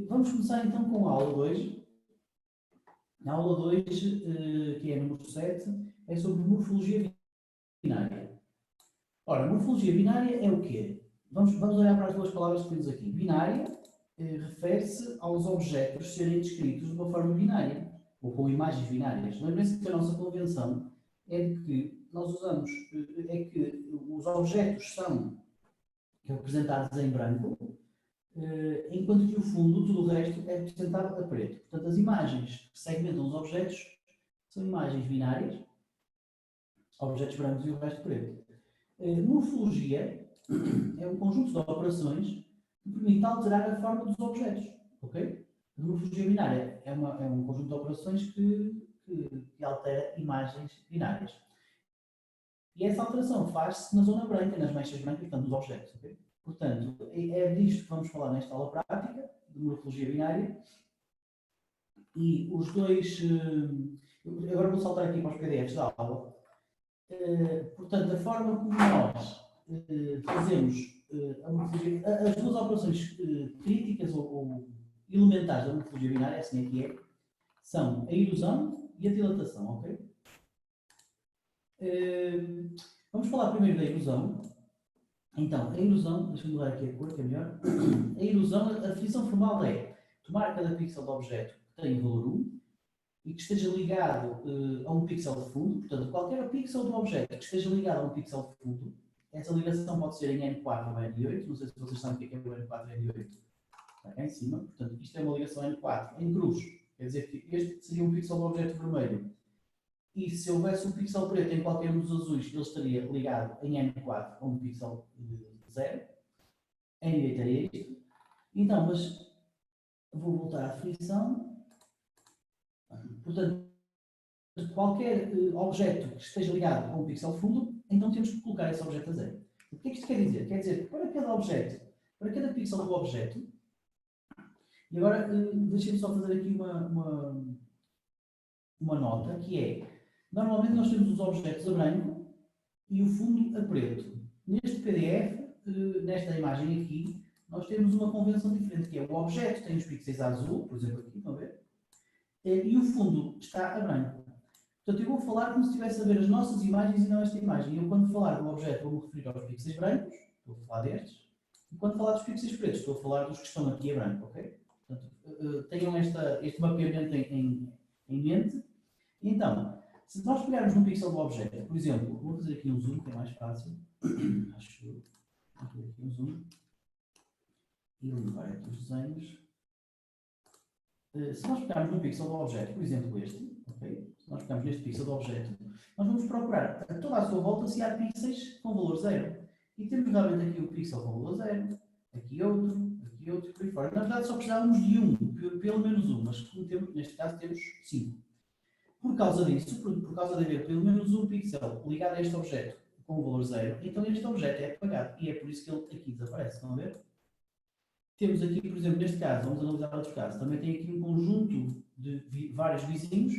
Vamos começar então com a aula 2. A aula 2, que é número 7, é sobre morfologia binária. Ora, morfologia binária é o quê? Vamos olhar para as duas palavras que temos aqui. Binária refere-se aos objetos serem descritos de uma forma binária, ou com imagens binárias. Lembrem-se que a nossa convenção é de que nós usamos, é que os objetos são representados em branco, enquanto que o fundo, tudo o resto, é representado a preto. Portanto, as imagens que segmentam os objetos são imagens binárias, objetos brancos e o resto preto. Morfologia é um conjunto de operações que permite alterar a forma dos objetos. Ok? A morfologia binária é um conjunto de operações que altera imagens binárias. E essa alteração faz-se na zona branca, nas manchas brancas, portanto, dos objetos. Okay? Portanto, é disto que vamos falar nesta aula prática, de morfologia binária. E os dois. Agora vou saltar aqui para os PDFs da aula. Portanto, a forma como nós fazemos a morfologia. As duas operações críticas ou elementares da morfologia binária, assim aqui é, são a ilusão e a dilatação, ok? Vamos falar primeiro da ilusão. Então, a ilusão, deixa-me mudar aqui a cor, que é melhor. A ilusão, a definição formal é tomar cada pixel do objeto que tem o valor 1 e que esteja ligado a um pixel de fundo, portanto, qualquer pixel do objeto que esteja ligado a um pixel de fundo, essa ligação pode ser em N4 ou N8, não sei se vocês sabem o que é o N4 e N8, está cá em cima, portanto, isto é uma ligação N4, em cruz, quer dizer que este seria um pixel do objeto vermelho, e se houvesse um pixel preto em qualquer um dos azuis, ele estaria ligado em N4 a um pixel 0, N8 era isto. Então, mas vou voltar à definição. Portanto, qualquer objeto que esteja ligado a um pixel fundo, então temos que colocar esse objeto a 0. O que é que isto quer dizer? Quer dizer que para cada objeto, para cada pixel do objeto, e agora deixem-me só fazer aqui uma nota, que é, normalmente nós temos os objetos a branco e o fundo a preto. Neste PDF, nesta imagem aqui, nós temos uma convenção diferente, que é o objeto tem os pixels a azul, por exemplo aqui, estão a ver? E o fundo está a branco. Portanto, eu vou falar como se estivesse a ver as nossas imagens e não esta imagem. Eu, quando falar do objeto, vou-me referir aos pixels brancos, estou a falar destes, e quando falar dos pixels pretos, estou a falar dos que estão aqui a branco, ok? Portanto, tenham este mapeamento em mente. Então, se nós pegarmos no pixel do objeto, por exemplo, vou fazer aqui um zoom, que é mais fácil, acho que vou fazer aqui um zoom, e limpar aqui os desenhos. Se nós pegarmos no pixel do objeto, por exemplo este, okay? Se nós pegarmos neste pixel do objeto, nós vamos procurar a toda a sua volta se há pixels com valor 0. E temos realmente aqui o pixel com valor 0, aqui outro, por aí fora. Na verdade só precisávamos de um, pelo menos um, mas neste caso temos 5. Por causa disso, por causa de haver pelo menos um pixel ligado a este objeto com valor 0, então este objeto é apagado. E é por isso que ele aqui desaparece, estão a ver? Temos aqui, por exemplo, neste caso, vamos analisar outros casos, também tem aqui um conjunto de vários vizinhos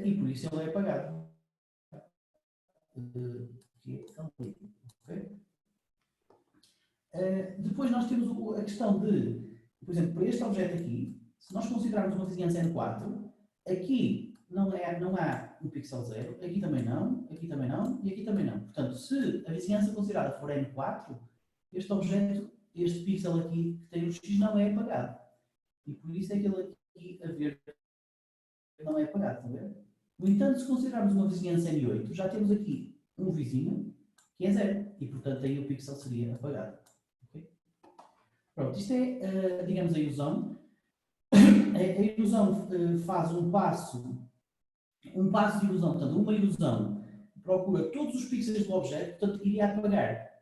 e por isso ele é apagado. Okay? Depois nós temos a questão de, por exemplo, para este objeto aqui, se nós considerarmos uma vizinhança N4, aqui não há um pixel 0, aqui também não e aqui também não. Portanto, se a vizinhança considerada for N4, este objeto, este pixel aqui que tem o X não é apagado. E por isso é que ele aqui a ver não é apagado, estão a ver? No entanto, se considerarmos uma vizinhança N8, já temos aqui um vizinho que é 0. E portanto aí o pixel seria apagado. Okay? Pronto, isto é, digamos, a ilusão. A ilusão faz um passo de ilusão, portanto, uma ilusão procura todos os pixels do objeto, portanto, iria apagar.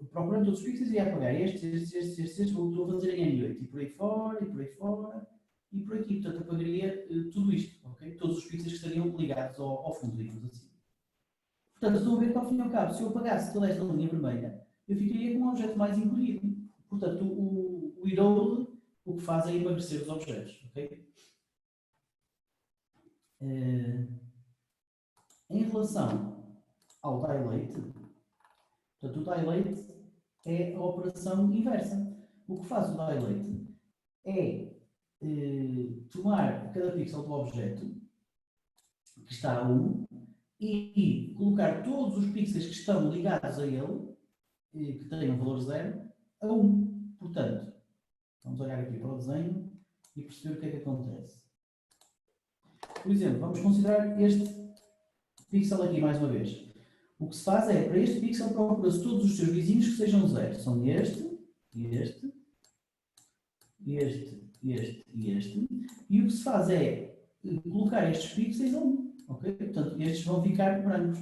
Procurando todos os pixels, iria apagar estes, estou a fazer em N8, e por aí fora, e por aí fora, e por aqui. Portanto, apagaria tudo isto, ok? Todos os pixels que estariam ligados ao fundo, digamos assim. Portanto, estão a ver que, ao fim e ao cabo, se eu apagasse toda esta linha vermelha, eu ficaria com um objeto mais encolhido. Portanto, o erode o que faz é emagrecer os objetos, ok? Em relação ao dilate, portanto, o dilate é a operação inversa. o que faz o dilate é tomar cada pixel do objeto, que está a 1, e colocar todos os pixels que estão ligados a ele, que têm um valor 0, a 1. Portanto, vamos olhar aqui para o desenho e perceber o que é que acontece. Por exemplo, vamos considerar este pixel aqui mais uma vez. O que se faz é, para este pixel, procura-se todos os seus vizinhos que sejam 0. São este, este, este, este e este. E o que se faz é colocar estes pixels a 1. Okay? Portanto, estes vão ficar brancos.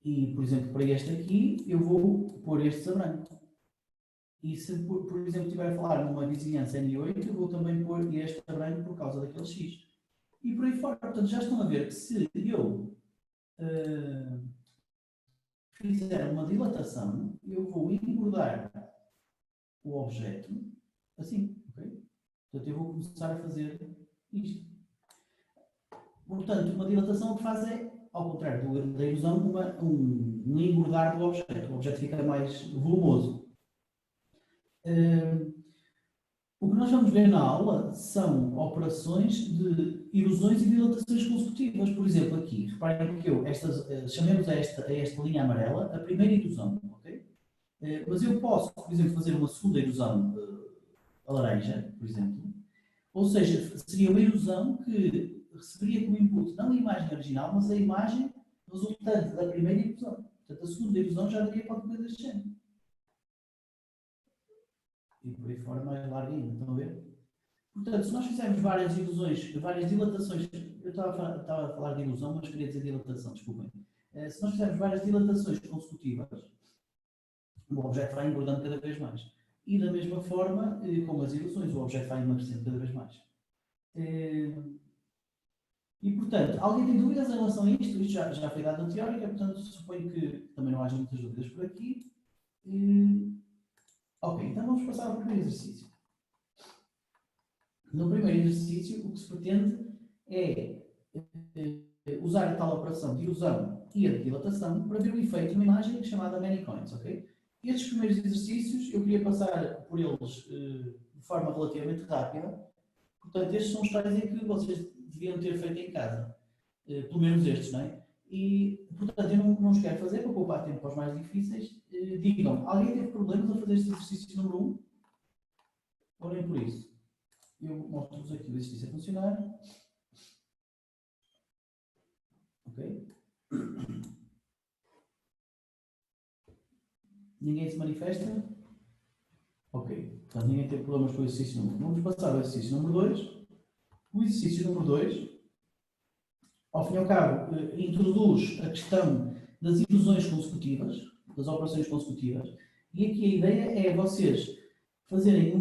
E, por exemplo, para este aqui, eu vou pôr estes a branco. E se, por exemplo, estiver a falar numa vizinhança N8, eu vou também pôr este a branco por causa daquele X. E por aí fora. Portanto, já estão a ver que se eu fizer uma dilatação, eu vou engordar o objeto assim. Okay? Portanto, eu vou começar a fazer isto. Portanto, uma dilatação o que faz é, ao contrário da erosão, um engordar do objeto. O objeto fica mais volumoso. O que nós vamos ver na aula são operações de erosões e dilatações consecutivas. Por exemplo, aqui, reparem que chamemos a esta linha amarela a primeira erosão. Okay? Mas eu posso, por exemplo, fazer uma segunda erosão a laranja, por exemplo. Ou seja, seria uma erosão que receberia como input não a imagem original, mas a imagem resultante da primeira erosão. Portanto, a segunda erosão já daria qualquer coisa deste género. E por aí fora mais larga ainda, estão a ver? Portanto, se nós fizermos várias erosões, várias dilatações, eu estava a falar de erosão, mas queria dizer dilatação, desculpem. Se nós fizermos várias dilatações consecutivas, o objeto vai engordando cada vez mais. E da mesma forma, com as erosões, o objeto vai emagrecendo cada vez mais. E, portanto, alguém tem dúvidas em relação a isto? Isto já foi dado na teórica, portanto, suponho que também não haja muitas dúvidas por aqui. Ok, então vamos passar ao primeiro exercício. No primeiro exercício, o que se pretende é usar a tal operação de erosão e a de dilatação para ver o efeito numa imagem chamada many coins, ok? Estes primeiros exercícios, eu queria passar por eles de forma relativamente rápida. Portanto, estes são os tais em que vocês deviam ter feito em casa. Pelo menos estes, não é? E, portanto, eu não os quero fazer para poupar tempo para os mais difíceis. Digam, alguém teve problemas a fazer este exercício número 1? Ou nem por isso? Eu mostro-vos aqui o exercício a funcionar. Ok? Ninguém se manifesta? Ok. Portanto, ninguém teve problemas com o exercício número 1. Vamos passar ao exercício número 2. O exercício número 2, ao fim e ao cabo, introduz a questão das erosões consecutivas, das operações consecutivas. E aqui a ideia é vocês fazerem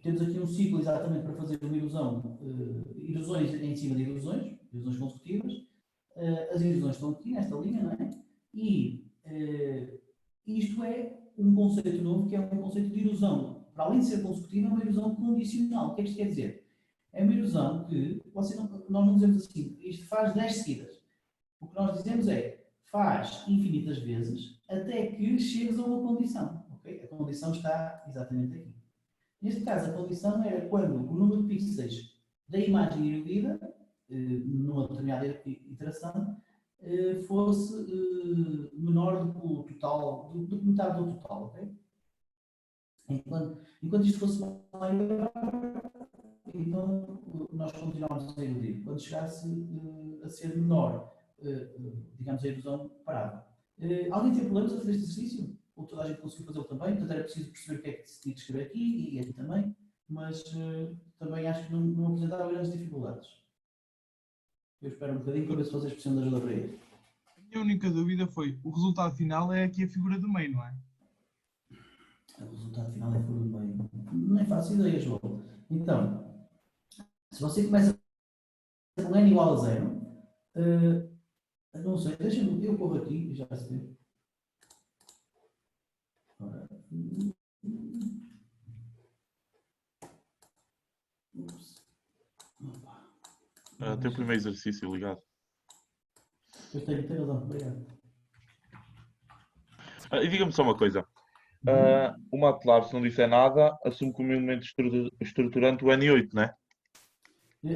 temos aqui um ciclo exatamente para fazer uma erosão, erosões em cima de erosões consecutivas. As erosões estão aqui nesta linha, não é? E isto é um conceito novo, que é um conceito de erosão. Para além de ser consecutiva, é uma erosão condicional. O que é que isto quer dizer? É uma erosão que nós não dizemos assim, isto faz 10 seguidas. O que nós dizemos é, faz infinitas vezes até que chegues a uma condição. Okay? A condição está exatamente aqui. Neste caso, a condição era quando o número de pixels da imagem erodida, numa determinada iteração, fosse menor do que o total, do que metade do total. Okay? Enquanto isto fosse maior, então nós continuávamos a erodir. Quando chegasse a ser menor, digamos, a erosão parava. Alguém tem problemas a fazer este exercício? Ou toda a gente conseguiu fazê-lo também? Portanto, era preciso perceber o que é que se tinha de escrever aqui e aqui também, mas também acho que não apresentava grandes dificuldades. Eu espero um bocadinho para ver se vocês precisam de ajuda para isso. A minha única dúvida foi, o resultado final é aqui a figura do meio, não é? O resultado final é figura do meio. Nem faço ideia, João. Então, se você começa com n igual a 0, não sei, deixa-me, eu corro aqui e já se vê. Tem o primeiro exercício ligado. Eu tenho razão, obrigado. E diga-me só uma coisa. Uhum. O MATLAB, se não disser nada, assume como elemento estruturante o N8, não é?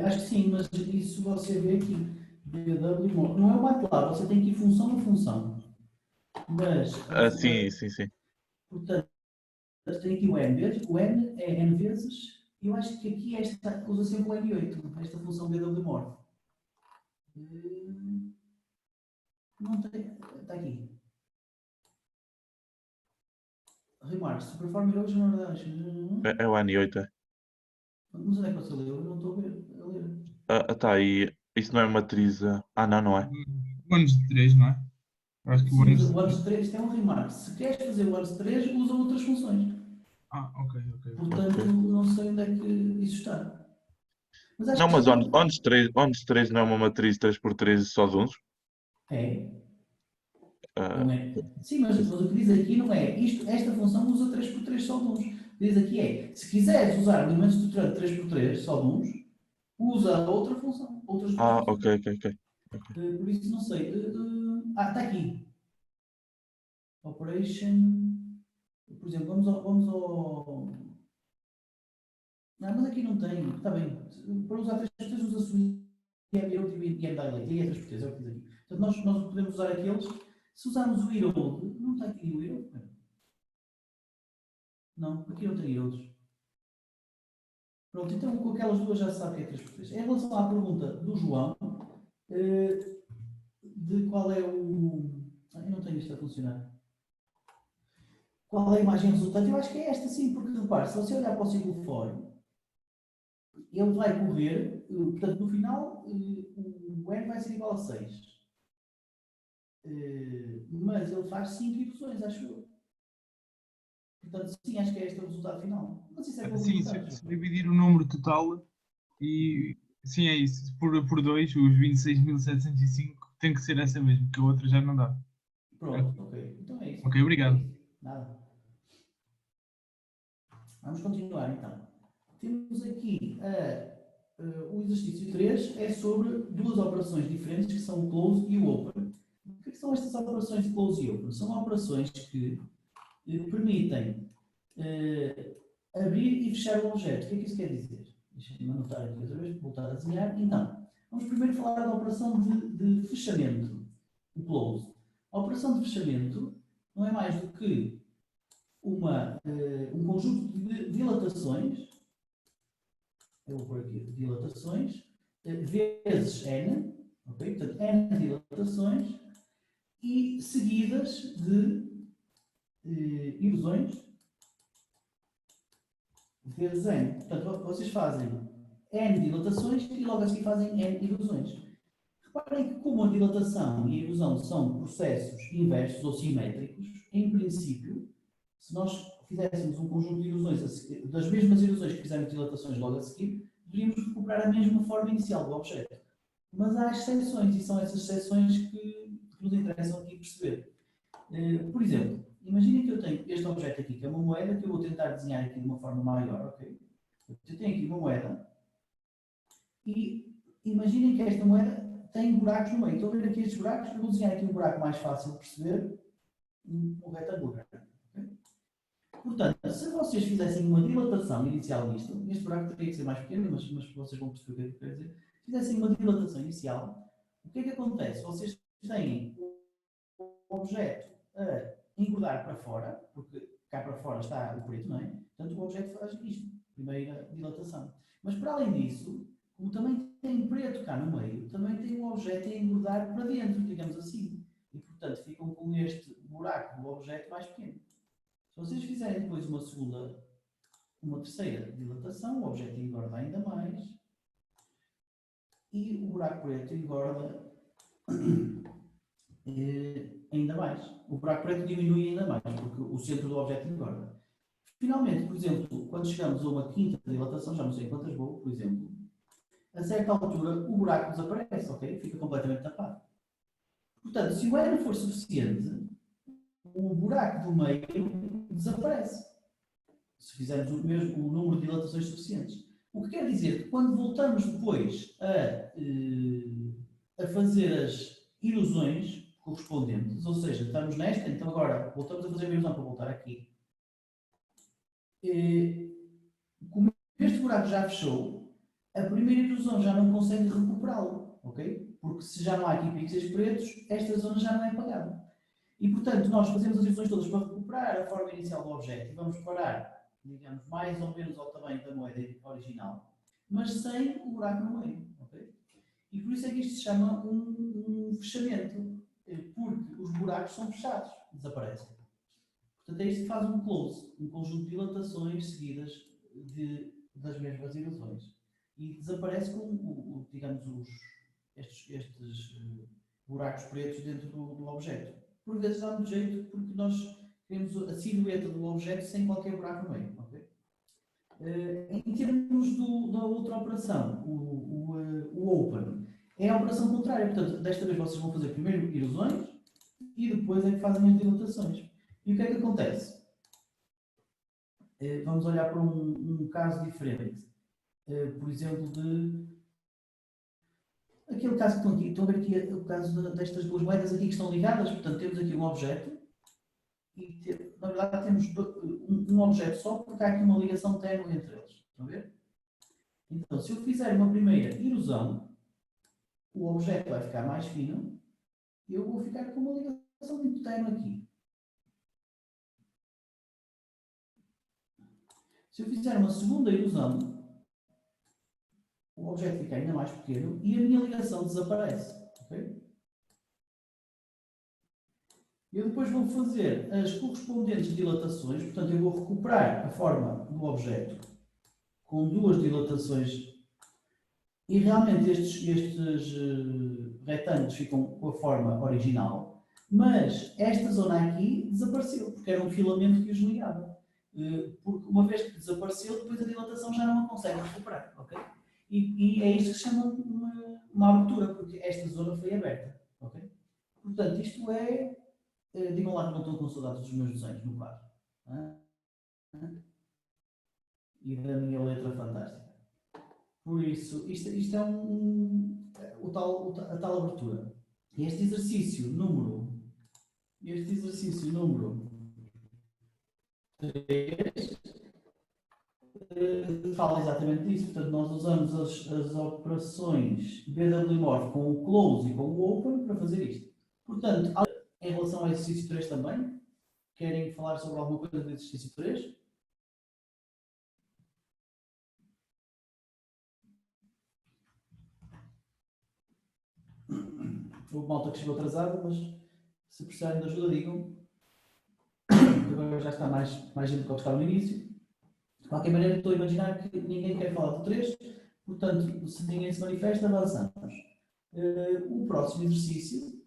Acho que sim, mas isso você vê aqui. BW, não é o MATLAB, você tem que ir função a função. Mas, Sim, sim, sim. portanto, tem aqui o N vezes, o N é N vezes, eu acho que aqui esta usa sempre o N8, esta função BW-morph. Não tem, está aqui. Remarks, Superform Erosion Order. É o N8, é. Mas onde é que você leu? Eu não estou a ver. A ler. Tá aí. Isso não é matriz. Não, não é. O anos de 3, não é? Eu acho que o Sim, mas anos de o 3. ANS 3 tem um remark. Se queres fazer o ANS 3, usa outras funções. Ah, ok, ok, ok. Portanto, Ok. não sei onde é que isso está. Mas acho Não, que mas isto não ONS 3 não é uma matriz 3x3 só de uns? é. Ah, Não é. Sim, mas o que diz aqui não é isto, esta função usa 3x3 só de uns. Diz aqui é, se quiseres usar um elemento estruturante 3x3 só de uns, usa outra função, outras duas ok, funções. ok, ok. Ok. Por isso não sei. Está aqui. Operation. Por exemplo, vamos ao. Não, mas aqui não tem. Está bem. Para usar 3x3 usa-se o IMEOD e o IMDILATE. E é 3x3, é o que diz aqui. Portanto, nós podemos usar aqueles. Se usarmos o EROD, não está aqui o EROD. Não, aqui não tem ERODs. Pronto, então com aquelas duas já se sabe que é 3x3. Em relação à pergunta do João, de qual é o. Eu não tenho isto a funcionar. Qual é a imagem resultante? Eu acho que é esta sim, porque repare, se você olhar para o ciclo for, ele vai correr, portanto, no final, o N vai ser igual a 6. Mas ele faz 5 ilusões, acho eu. Portanto, sim, acho que é este o resultado final. Mas isso é Sim, probabilidade, se já. dividir o número total e sim, é isso. Por 2, os 26.705 tem que ser essa mesmo, que a outra já não dá. Pronto, ok. Então é isso. Ok, É obrigado. isso. Nada. Vamos continuar então. Temos aqui o exercício 3 é sobre duas operações diferentes que são o close e o open. O que são estas operações de close e open? São operações que permitem abrir e fechar o objeto. O que é que isso quer dizer? Deixa-me anotar aqui outra vez, voltar a desenhar. Então, vamos primeiro falar da operação de fechamento, o close. A operação de fechamento não é mais do que um conjunto de dilatações, eu vou pôr aqui dilatações, vezes n, ok? Portanto, n dilatações, e seguidas de ilusões vezes n. Portanto, vocês fazem n dilatações e logo a seguir fazem n ilusões. Reparem que como a dilatação e a ilusão são processos inversos ou simétricos, em princípio, se nós fizéssemos um conjunto de ilusões, das mesmas ilusões que fizemos dilatações logo a seguir, deveríamos recuperar a mesma forma inicial do objeto. Mas há exceções, e são essas exceções que nos interessam aqui perceber. Por exemplo, imaginem que eu tenho este objeto aqui, que é uma moeda, que eu vou tentar desenhar aqui de uma forma maior, ok? Eu tenho aqui uma moeda, e imaginem que esta moeda tem buracos no meio. Estão a ver aqui estes buracos? Eu vou desenhar aqui um buraco mais fácil de perceber, um retângulo grande. Okay? Portanto, se vocês fizessem uma dilatação inicial nisto, este buraco teria que ser mais pequeno, mas vocês vão perceber o que é que eu quero dizer. Se fizessem uma dilatação inicial, o que é que acontece? Vocês têm o objeto a engordar para fora, porque cá para fora está o preto, não é? Portanto, o objeto faz isto, primeira dilatação. Mas para além disso, como também tem preto cá no meio, também tem o objeto a engordar para dentro, digamos assim. E, portanto, ficam com este buraco do objeto mais pequeno. Se vocês fizerem depois uma terceira dilatação, o objeto engorda ainda mais e o buraco preto engorda ainda mais. O buraco preto diminui ainda mais, porque o centro do objeto engorda. Finalmente, por exemplo, quando chegamos a uma quinta dilatação, já não sei quantas vou, por exemplo, a certa altura o buraco desaparece, ok? Fica completamente tapado. Portanto, se o N for suficiente, o buraco do meio desaparece. Se fizermos o número de dilatações suficientes. O que quer dizer que quando voltamos depois a fazer as ilusões, correspondentes, ou seja, estamos nesta, então agora voltamos a fazer a erosão para voltar aqui. Como este buraco já fechou, a primeira erosão já não consegue recuperá-lo, ok? Porque se já não há aqui pixels pretos, esta zona já não é apagada. E portanto, nós fazemos as erosões todas para recuperar a forma inicial do objeto e vamos parar, digamos, mais ou menos ao tamanho da moeda original, mas sem o buraco no meio, ok? E por isso é que isto se chama um fechamento, porque os buracos são fechados, desaparecem. Portanto, é isto que faz um close, um conjunto de dilatações seguidas das mesmas erosões. E desaparece com, digamos, estes buracos pretos dentro do objeto. Por vezes dá muito jeito, porque nós queremos a silhueta do objeto sem qualquer buraco no meio. Okay? Em termos da outra operação, o Open, é a operação contrária. Portanto, desta vez vocês vão fazer primeiro erosões e depois é que fazem as dilatações. E o que é que acontece? Vamos olhar para um caso diferente. Por exemplo, aquele caso que estão aqui. Estão a ver aqui o caso destas duas moedas aqui que estão ligadas. Portanto, temos aqui um objeto. E, na verdade, temos um objeto só porque há aqui uma ligação térmica entre eles. Estão a ver? Então, se eu fizer uma primeira erosão, o objeto vai ficar mais fino e eu vou ficar com uma ligação muito térmica aqui. Se eu fizer uma segunda erosão, o objeto fica ainda mais pequeno e a minha ligação desaparece. Okay? Eu depois vou fazer as correspondentes dilatações, portanto eu vou recuperar a forma do objeto com duas dilatações e realmente estes retângulos ficam com a forma original, mas esta zona aqui desapareceu, porque era um filamento que os ligava. Porque uma vez que desapareceu, depois a dilatação já não a consegue recuperar. Okay? E é isto que se chama uma abertura, porque esta zona foi aberta. Okay? Portanto, isto é. Digam lá que não estão com saudades dos meus desenhos no quadro. E da minha letra fantástica. Por isso, isto é a tal abertura. Este exercício número 3 fala exatamente disso. Portanto, nós usamos as operações BW-Morph com o close e com o open para fazer isto. Portanto, em relação ao exercício 3 também, querem falar sobre alguma coisa do exercício 3? Houve malta que chegou atrasada, mas se precisarem de ajuda, digam. Agora já está mais gente do que estava no início. De qualquer maneira, estou a imaginar que ninguém quer falar do 3, portanto, se ninguém se manifesta, avançamos. O próximo exercício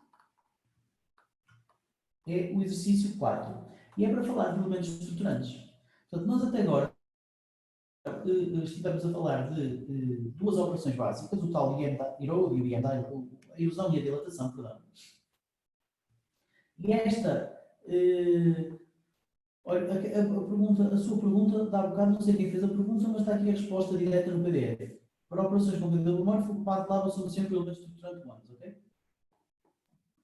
é o exercício 4. E é para falar de elementos estruturantes. Portanto, nós até agora estivemos a falar de duas operações básicas, o tal erode e o a erosão e a dilatação, perdão. E esta, olha, a sua pergunta, dá um bocado, não sei quem fez a pergunta, mas está aqui a resposta direta no PDF. Para operações com BW-Morph, o ocupado de lava são sempre elementos estruturantes humanos, ok?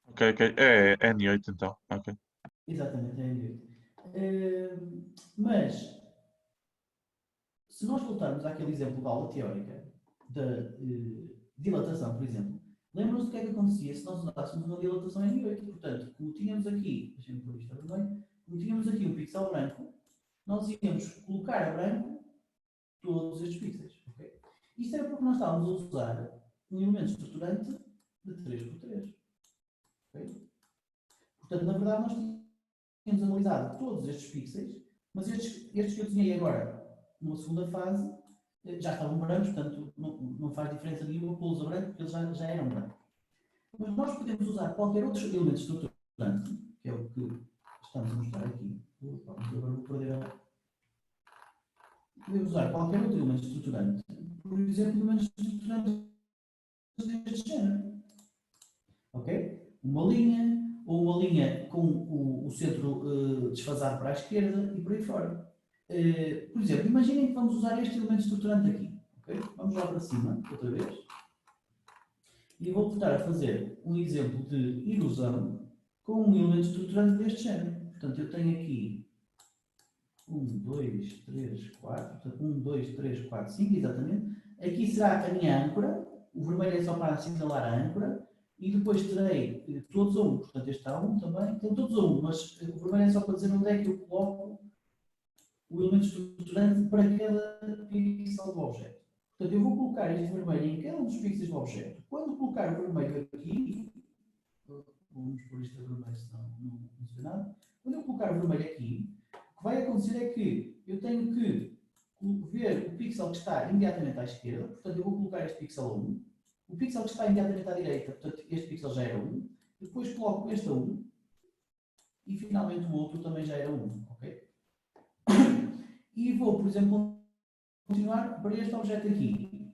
Ok. É N8 então. Ok. Exatamente, é N8. Mas, se nós voltarmos àquele exemplo da aula teórica da dilatação, por exemplo, lembram-se do que é que acontecia se nós usássemos uma dilatação N8? Portanto, como tínhamos aqui, deixem-me pôr isto também, como tínhamos aqui um pixel branco, nós íamos colocar a branco todos estes pixels. Okay? Isto era porque nós estávamos a usar um elemento estruturante de 3x3. Okay? Portanto, na verdade, nós tínhamos analisado todos estes pixels, mas estes que eu desenhei agora, numa segunda fase, já estavam brancos, portanto não faz diferença nenhuma pô-los a branco, porque eles já eram brancos. Mas nós podemos usar qualquer outro elemento estruturante, que é o que estamos a mostrar aqui. Agora vou perder a... Podemos usar qualquer outro elemento estruturante, por exemplo, elementos estruturantes deste género. Ok? Uma linha, ou uma linha com o centro desfasado para a esquerda e por aí fora. Por exemplo, imaginem que vamos usar este elemento estruturante aqui. Okay? Vamos lá para cima, outra vez. E vou tentar fazer um exemplo de erosão com um elemento estruturante deste género. Portanto, eu tenho aqui 1, 2, 3, 4, portanto, 1, 2, 3, 4, 5, exatamente. Aqui será a minha âncora, o vermelho é só para assinalar a âncora, e depois terei todos a 1, portanto este está a 1 também, então todos a 1, mas o vermelho é só para dizer onde é que eu coloco o elemento estruturante para cada pixel do objeto. Portanto, eu vou colocar este vermelho em cada um dos pixels do objeto. Quando colocar o vermelho aqui, vamos pôr isto a vermelho, senão não se vê nada. Quando eu colocar o vermelho aqui, o que vai acontecer é que eu tenho que ver o pixel que está imediatamente à esquerda, portanto eu vou colocar este pixel a 1, o pixel que está imediatamente à direita, portanto este pixel já era 1, depois coloco este a 1 e finalmente o outro também já era 1, ok? E vou, por exemplo, continuar para este objeto aqui.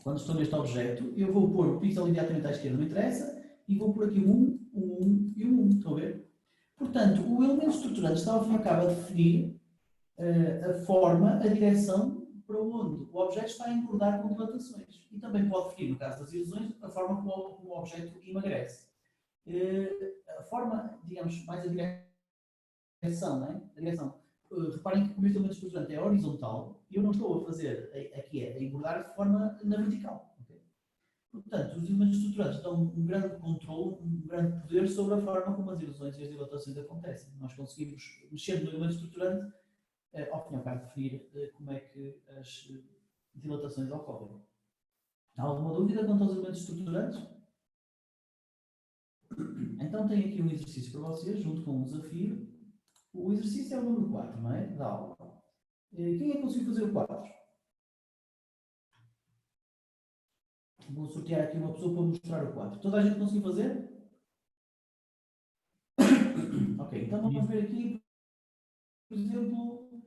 Quando estou neste objeto, eu vou pôr o pixel imediatamente à esquerda, não interessa, e vou pôr aqui um 1 e um 1, estão a ver? Portanto, o elemento estruturante está ao fim e ao cabo a definir a forma, a direção para onde o objeto está a engordar com dilatações. E também pode definir, no caso das ilusões, a forma como o objeto emagrece. A forma, digamos, mais a direção, não é? A direção. Reparem que o meu elemento estruturante é horizontal e eu não estou a fazer aqui a engordar de forma na vertical. Okay? Portanto, os elementos estruturantes dão um grande controle, um grande poder sobre a forma como as ilusões e as dilatações acontecem. Nós conseguimos, mexendo no elemento estruturante, ao fim e ao cabo, definir como é que as dilatações ocorrem. Há alguma dúvida quanto aos elementos estruturantes? Então tenho aqui um exercício para vocês, junto com um desafio. O exercício é o número 4, não é? Da aula. Quem é que conseguiu fazer o 4? Vou sortear aqui uma pessoa para mostrar o 4. Toda a gente conseguiu fazer? Ok, então vamos ver aqui, por exemplo,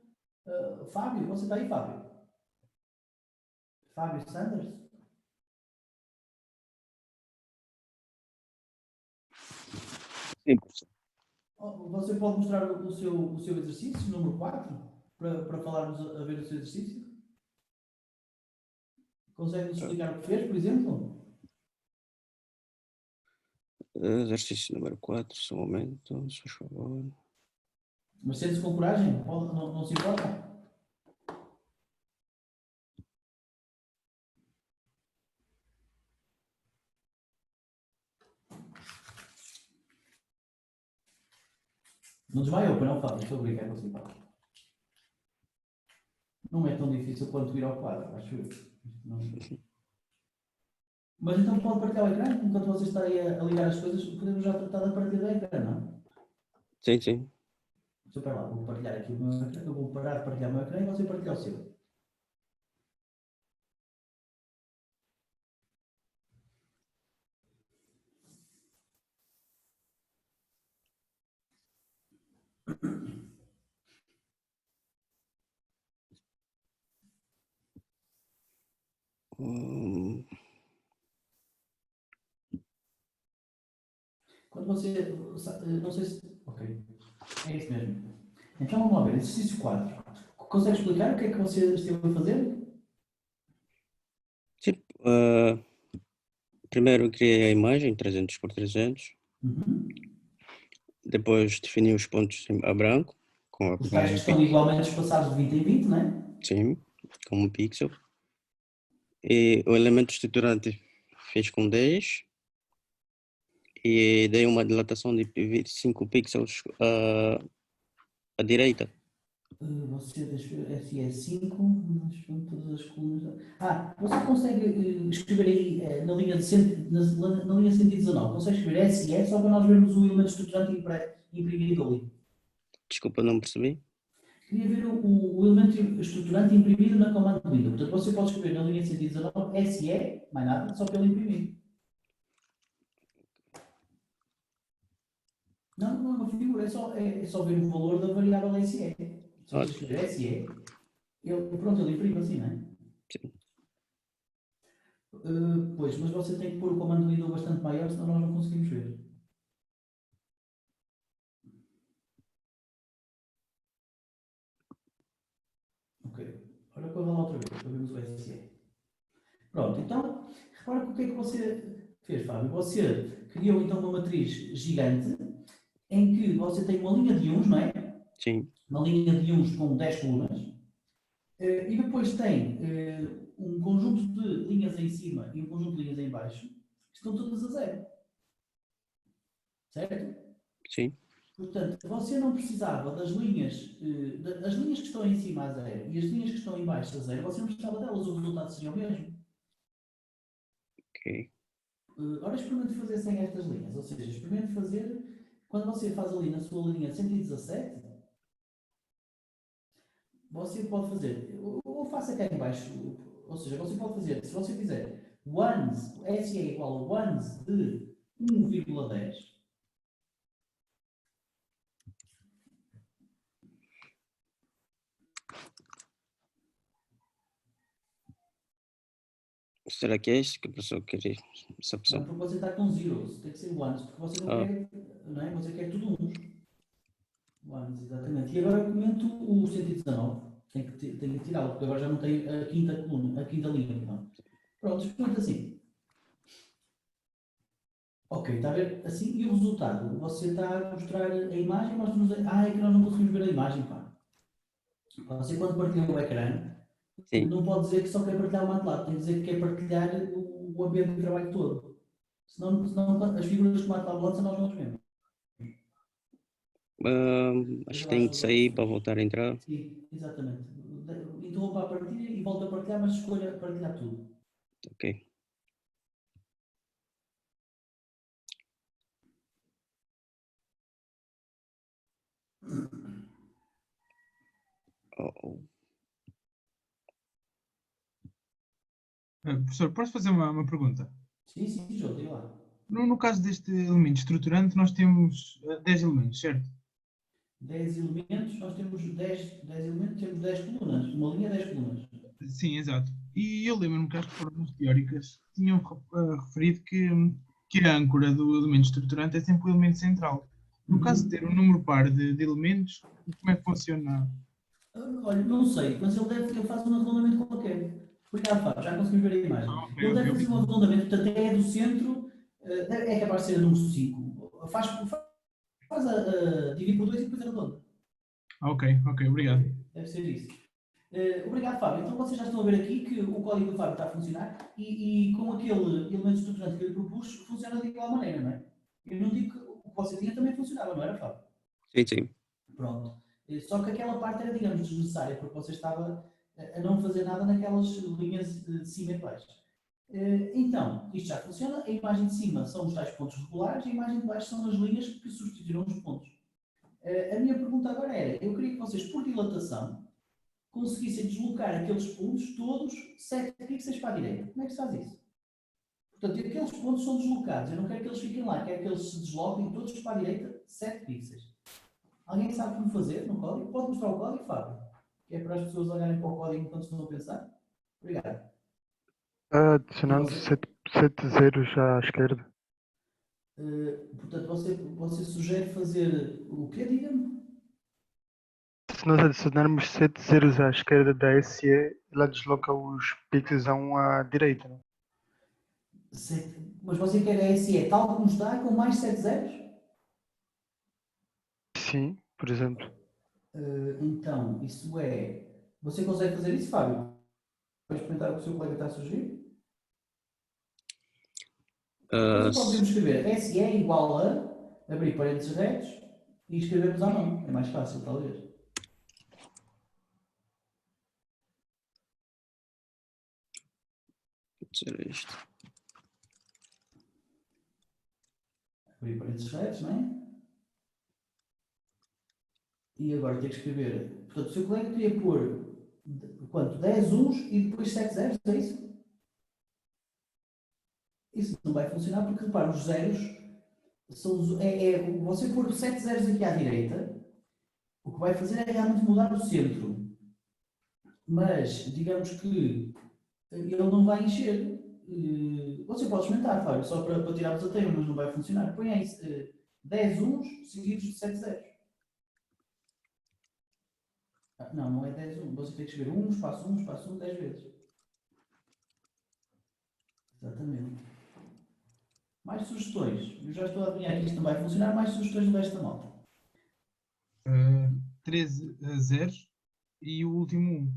Fábio. Você está aí, Fábio? Fábio Sanders? Sim, professor. Você pode mostrar o seu exercício, número 4, para falarmos a ver o seu exercício? Consegue-nos explicar o que fez, por exemplo? Exercício número 4, só um momento, se faz favor. Mas sente-se com coragem? Não se importa? Não desmaiou, para não, Fábio? Estou a brincar consigo, Fábio. Não é tão difícil quanto ir ao quadro, acho eu. Não. Mas então pode partilhar o ecrã? Enquanto vocês estarem a ligar as coisas, podemos já tratar da partida do ecrã, não? Sim, sim. Deixa eu lá, vou partilhar aqui o meu ecrã, eu vou parar de partilhar o meu ecrã e você partilhar o seu. Quando você. Não sei se. Ok. É isso mesmo. Então vamos lá ver. Exercício 4. Consegue explicar o que é que você esteve a fazer? Sim. Primeiro criei a imagem 300 por 300. Uhum. Depois defini os pontos a branco. Com Os tais que estão igualmente espaçados de 20 em 20, não é? Sim, com um pixel. E o elemento estruturante fiz com 10. E dei uma dilatação de 25 pixels à direita. Você deixa eu ver, é 5, todas as colunas. Você consegue escrever aí na linha, na linha 119, consegue escrever SE só para nós vermos o elemento estruturante imprimido ali. Desculpa, não percebi. Queria ver o elemento estruturante imprimido na command window. Portanto, você pode escrever na linha 119 SE, mais nada, só pelo imprimir. Não, não é uma figura, é só ver o valor da variável SE. Se você escrever SE, ele imprime assim, não é? Sim. Pois, mas você tem que pôr o comando window bastante maior, senão nós não conseguimos ver. Ok. Ora, corra lá outra vez, para vermos o SE. Pronto, então, repara o que é que você fez, Fábio. Você criou então uma matriz gigante em que você tem uma linha de uns, não é? Sim, Uma linha de uns com 10 colunas, e depois tem um conjunto de linhas em cima e um conjunto de linhas em baixo, que estão todas a zero. Certo? sim. Portanto, você não precisava das linhas, as linhas que estão em cima a zero e as linhas que estão em baixo a zero, você não precisava delas, o resultado seria o mesmo. Ok. Ora, experimente fazer sem estas linhas, ou seja, experimente fazer, quando você faz ali na sua linha 117, você pode fazer, ou faça cá em baixo, ou seja, você pode fazer, se você fizer ones, SE é igual a ones de 1,10, Será que é isso que a pessoa quer? Essa não, pessoa? porque você está com zeros, tem que ser ones, porque você não Ah, quer, não é? Você quer tudo uns. Ones, exatamente. E agora eu comento o 119, tem que tirá-lo, porque agora já não tem a quinta coluna, a quinta linha, perdão. Pronto, experimenta assim. Ok, está a ver assim, e o resultado? Você está a mostrar a imagem, mostra-nos a... é que nós não conseguimos ver a imagem, pá. Você quando partilha o ecrã, sim. não pode dizer que só quer partilhar o MATLAB, tem que dizer que quer partilhar o ambiente de trabalho todo. Senão as figuras que o MATLAB lança nós não as vemos. Acho Veja que lá as tenho de suas sair para opções. voltar a entrar. Sim, exatamente. Interrompa a partilha e volta a partilhar, mas escolha partilhar tudo. Ok. Oh, oh. Professor, posso fazer uma pergunta? Sim, sim, João, diga lá. No caso deste elemento estruturante, nós temos 10 elementos, certo? 10 elementos, nós temos 10 elementos, temos 10 colunas. Uma linha, 10 colunas. Sim, exato. E eu lembro-me que as formas teóricas tinham referido que a âncora do elemento estruturante é sempre o elemento central. No caso de ter um número par de elementos, como é que funciona? Olha, não sei, mas ele faz um arredondamento qualquer. Obrigado, Fábio, já conseguimos ver a imagem. Ah, ok, Ele ok, deve fazer um obrigado. arredondamento, portanto é do centro, é capaz de ser a número 5. Divide por 2 e depois arredonda. Ah, ok, ok, Ok, obrigado. deve ser isso. Obrigado, Fábio. Então vocês já estão a ver aqui que o código do Fábio está a funcionar e com aquele elemento estruturante que eu lhe propus, funciona de igual maneira, não é? Eu não digo que o que você tinha também funcionava, não era, Fábio? Sim, sim. Pronto. Só que aquela parte era, digamos, desnecessária, porque você estava a não fazer nada naquelas linhas de cima e de baixo. Então, isto já funciona. A imagem de cima são os tais pontos regulares, a imagem de baixo são as linhas que substituíram os pontos. A minha pergunta agora era, eu queria que vocês, por dilatação, conseguissem deslocar aqueles pontos todos 7 pixels para a direita. Como é que se faz isso? Portanto, aqueles pontos são deslocados. Eu não quero que eles fiquem lá, quero que eles se desloquem todos para a direita 7 pixels. Alguém sabe como fazer no código? Pode mostrar o código, Fábio? Que é para as pessoas olharem para o código enquanto estão a pensar. Obrigado. E Adicionando você, sete zeros à esquerda. portanto, você sugere fazer o quê, diga-me? Se nós adicionarmos 7 zeros à esquerda da SE, ela desloca os pixels a um à direita, né? Mas você quer a SE tal como está, com mais 7 zeros? Sim, por exemplo. Então, isso é. Você consegue fazer isso, Fábio? Para experimentar o que o seu colega está a sugerir? Você pode S- mesmo escrever SE igual a abrir parênteses retos e escrevermos à mão. É mais fácil, talvez. dizer isto. Abrir parênteses retos, não é? E agora tem que escrever. Portanto, o seu colega queria pôr quanto? 10 uns e depois 7 zeros, é isso? Isso não vai funcionar porque, repara, os zeros são você pôr 7 zeros aqui à direita, o que vai fazer é realmente mudar o centro. Mas, digamos que ele não vai encher. Você pode experimentar, Fábio, só para tirarmos a tema, mas não vai funcionar. Põe aí 10 uns seguidos de 7 zeros. Não, não é 10 uns. Você tem que escrever 1, espaço 1, 10 vezes. Exatamente. Mais sugestões. Eu já estou a adivinhar que isto não vai funcionar. Mais sugestões do resto da malta. 13 zeros e o último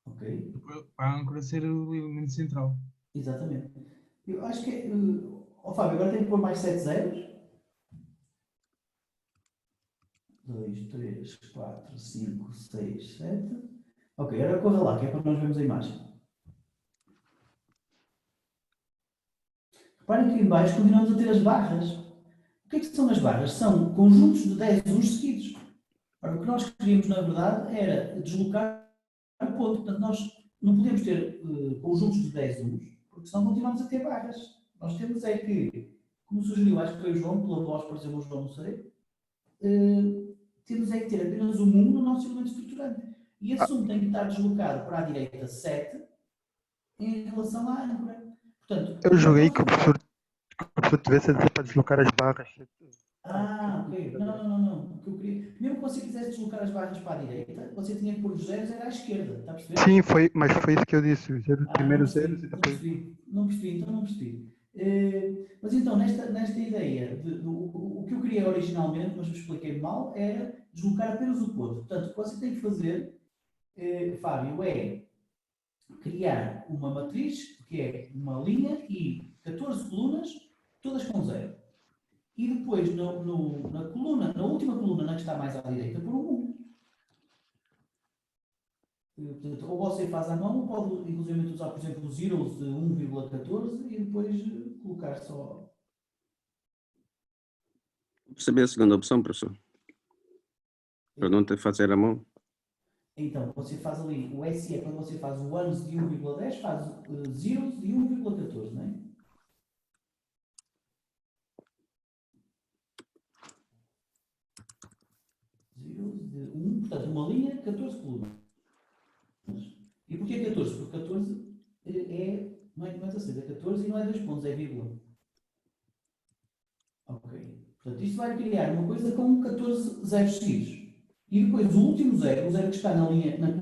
1. Ok? Para a âncora ser o elemento central. Exatamente. Eu acho que é. Fábio, agora tem que pôr mais 7 zeros. 2, 3, 4, 5, 6, 7. Ok, agora corra lá, que é para nós vermos a imagem. Reparem que em baixo continuamos a ter as barras. O que é que são as barras? São conjuntos de 10 uns seguidos. Ora, o que nós queríamos, na verdade, era deslocar o ponto. Portanto, nós não podemos ter conjuntos de 10 uns, porque senão continuamos a ter barras. Nós temos é que, como sugeriu, acho que foi o João, pela voz, por exemplo, o João, não sei, temos é que ter apenas um 1 no nosso elemento estruturante. E esse 1 tem que estar deslocado para a direita 7 em relação à âncora. Portanto, Eu como é que julguei nós que o fazemos? professor tivesse a dizer para deslocar as barras. Ok. Não. O que eu queria... Mesmo que você quisesse deslocar as barras para a direita, você tinha que pôr os zeros era à esquerda, está a perceber? Sim, mas foi isso que eu disse. Os Não primeiros zeros e percebi, depois. então não percebi. Mas então, nesta ideia, o que eu queria originalmente, mas me expliquei mal, era deslocar apenas o ponto. Portanto, o que você tem que fazer, Fábio, é criar uma matriz, que é uma linha e 14 colunas, todas com zero. E depois, na última coluna, na que está mais à direita, por um 1. Portanto, ou você faz à mão, ou pode inclusive usar, por exemplo, os zeros de 1,14 e depois colocar só. Percebi a segunda opção, professor? Para não ter que fazer a mão. Então, você faz ali o SE, quando você faz o ones de 1,10, faz zeros de 1,14, não é? Zeros de 1, portanto, uma linha, 14 colunas. E porquê 14? Porque 14 não é 16, é 14 e não é 2 pontos, é vírgula. Ok. Portanto, isto vai criar uma coisa com 14 zeros seguidos. E depois o último zero, o zero que está na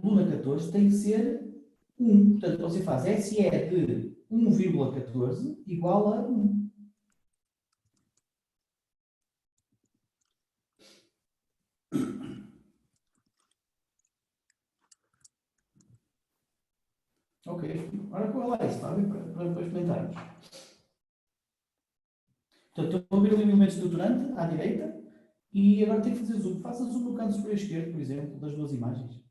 coluna 14, tem que ser 1. Portanto, você faz SE de 1,14 igual a 1. Ok. Agora qual lá isso, Fábio, para experimentarmos. Portanto, estou a ver ali o elemento estruturante à direita e agora tenho que fazer zoom. Faça zoom no canto superior esquerdo, por exemplo, das duas imagens.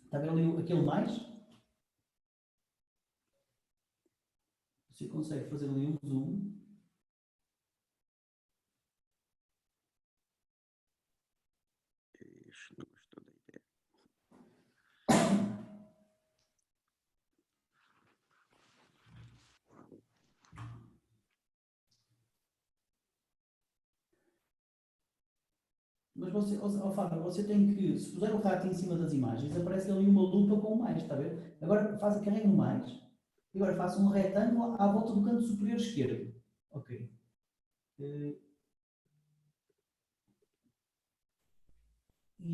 Está a ver ali aquele mais? Você consegue fazer ali um zoom. Não gostou da ideia. Mas você, Fábio, você tem que, se puser o rato em cima das imagens, aparece ali uma lupa com o mais, está a ver? Agora carrega no mais e agora faça um retângulo à volta do canto superior esquerdo. Ok. E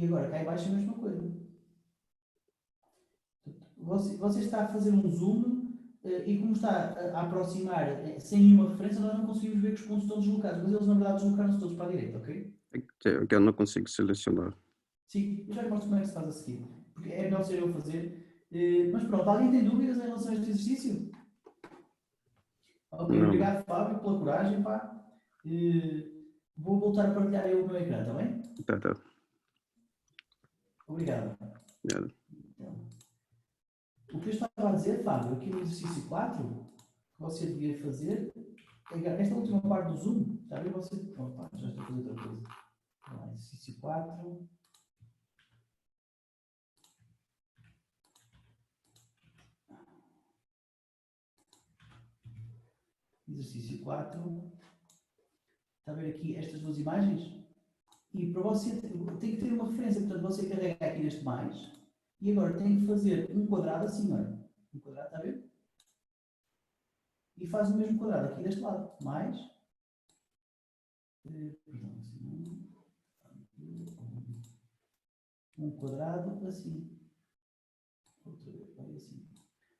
agora cá em baixo a mesma coisa. Você está a fazer um zoom e como está a aproximar sem nenhuma referência, nós não conseguimos ver que os pontos estão deslocados, mas eles na verdade deslocaram-se todos para a direita, ok? É que eu não consigo selecionar. Sim, eu já lhe mostro como é que se faz a seguir. Porque é melhor ser eu a fazer. Mas pronto, alguém tem dúvidas em relação a este exercício? Ok, Não. obrigado Fábio pela coragem, pá. Vou voltar a partilhar aí o meu ecrã, está bem? Tá. Obrigado. Nada. Então, o que eu estava a dizer, Fábio, aqui no exercício 4, que você devia fazer, esta última parte do Zoom, está a ver? Você. Opa, já estou a fazer outra coisa. Exercício 4. Exercício 4. Está a ver aqui estas duas imagens? E para você tem que ter uma referência, portanto você carrega aqui neste mais e agora tem que fazer um quadrado assim, olha. Um quadrado, está a ver? E faz o mesmo quadrado aqui deste lado. Mais. Perdão, assim, um quadrado assim. Outra vez, vai assim.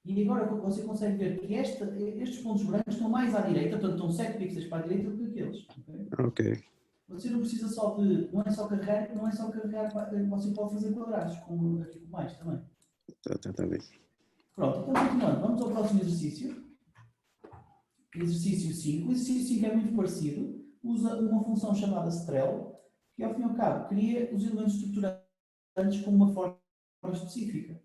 E agora você consegue ver que estes pontos brancos estão mais à direita, portanto estão 7 pixels para a direita do que aqueles. Okay? Ok. Você não precisa só de. Não é só carregar, você pode fazer quadrados, como aqui com mais também. Tá bem. Pronto, então continuando, vamos ao próximo exercício. Exercício 5. O exercício 5 é muito parecido. Usa uma função chamada strel, que ao fim e ao cabo cria os elementos estruturantes com uma forma específica.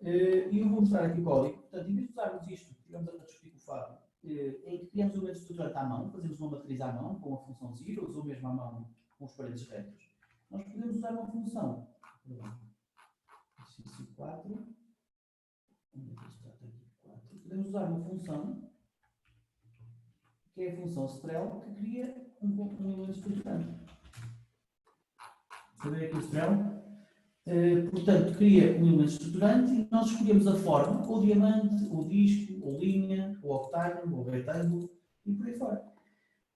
E eu vou mostrar aqui o código. Portanto, em vez de usarmos isto, tivemos a discutir com o Fábio, em que criamos o elemento estruturante à mão, fazemos uma matriz à mão com a função zeros ou mesmo à mão com os parênteses retos, nós podemos usar uma função. Exercício 4. Podemos usar uma função que é a função strel, que cria um elemento estruturante. Está a ver aqui o strel? Portanto, cria um elemento estruturante e nós escolhemos a forma, ou diamante, ou disco, ou linha, ou octágono, ou retângulo, e por aí fora.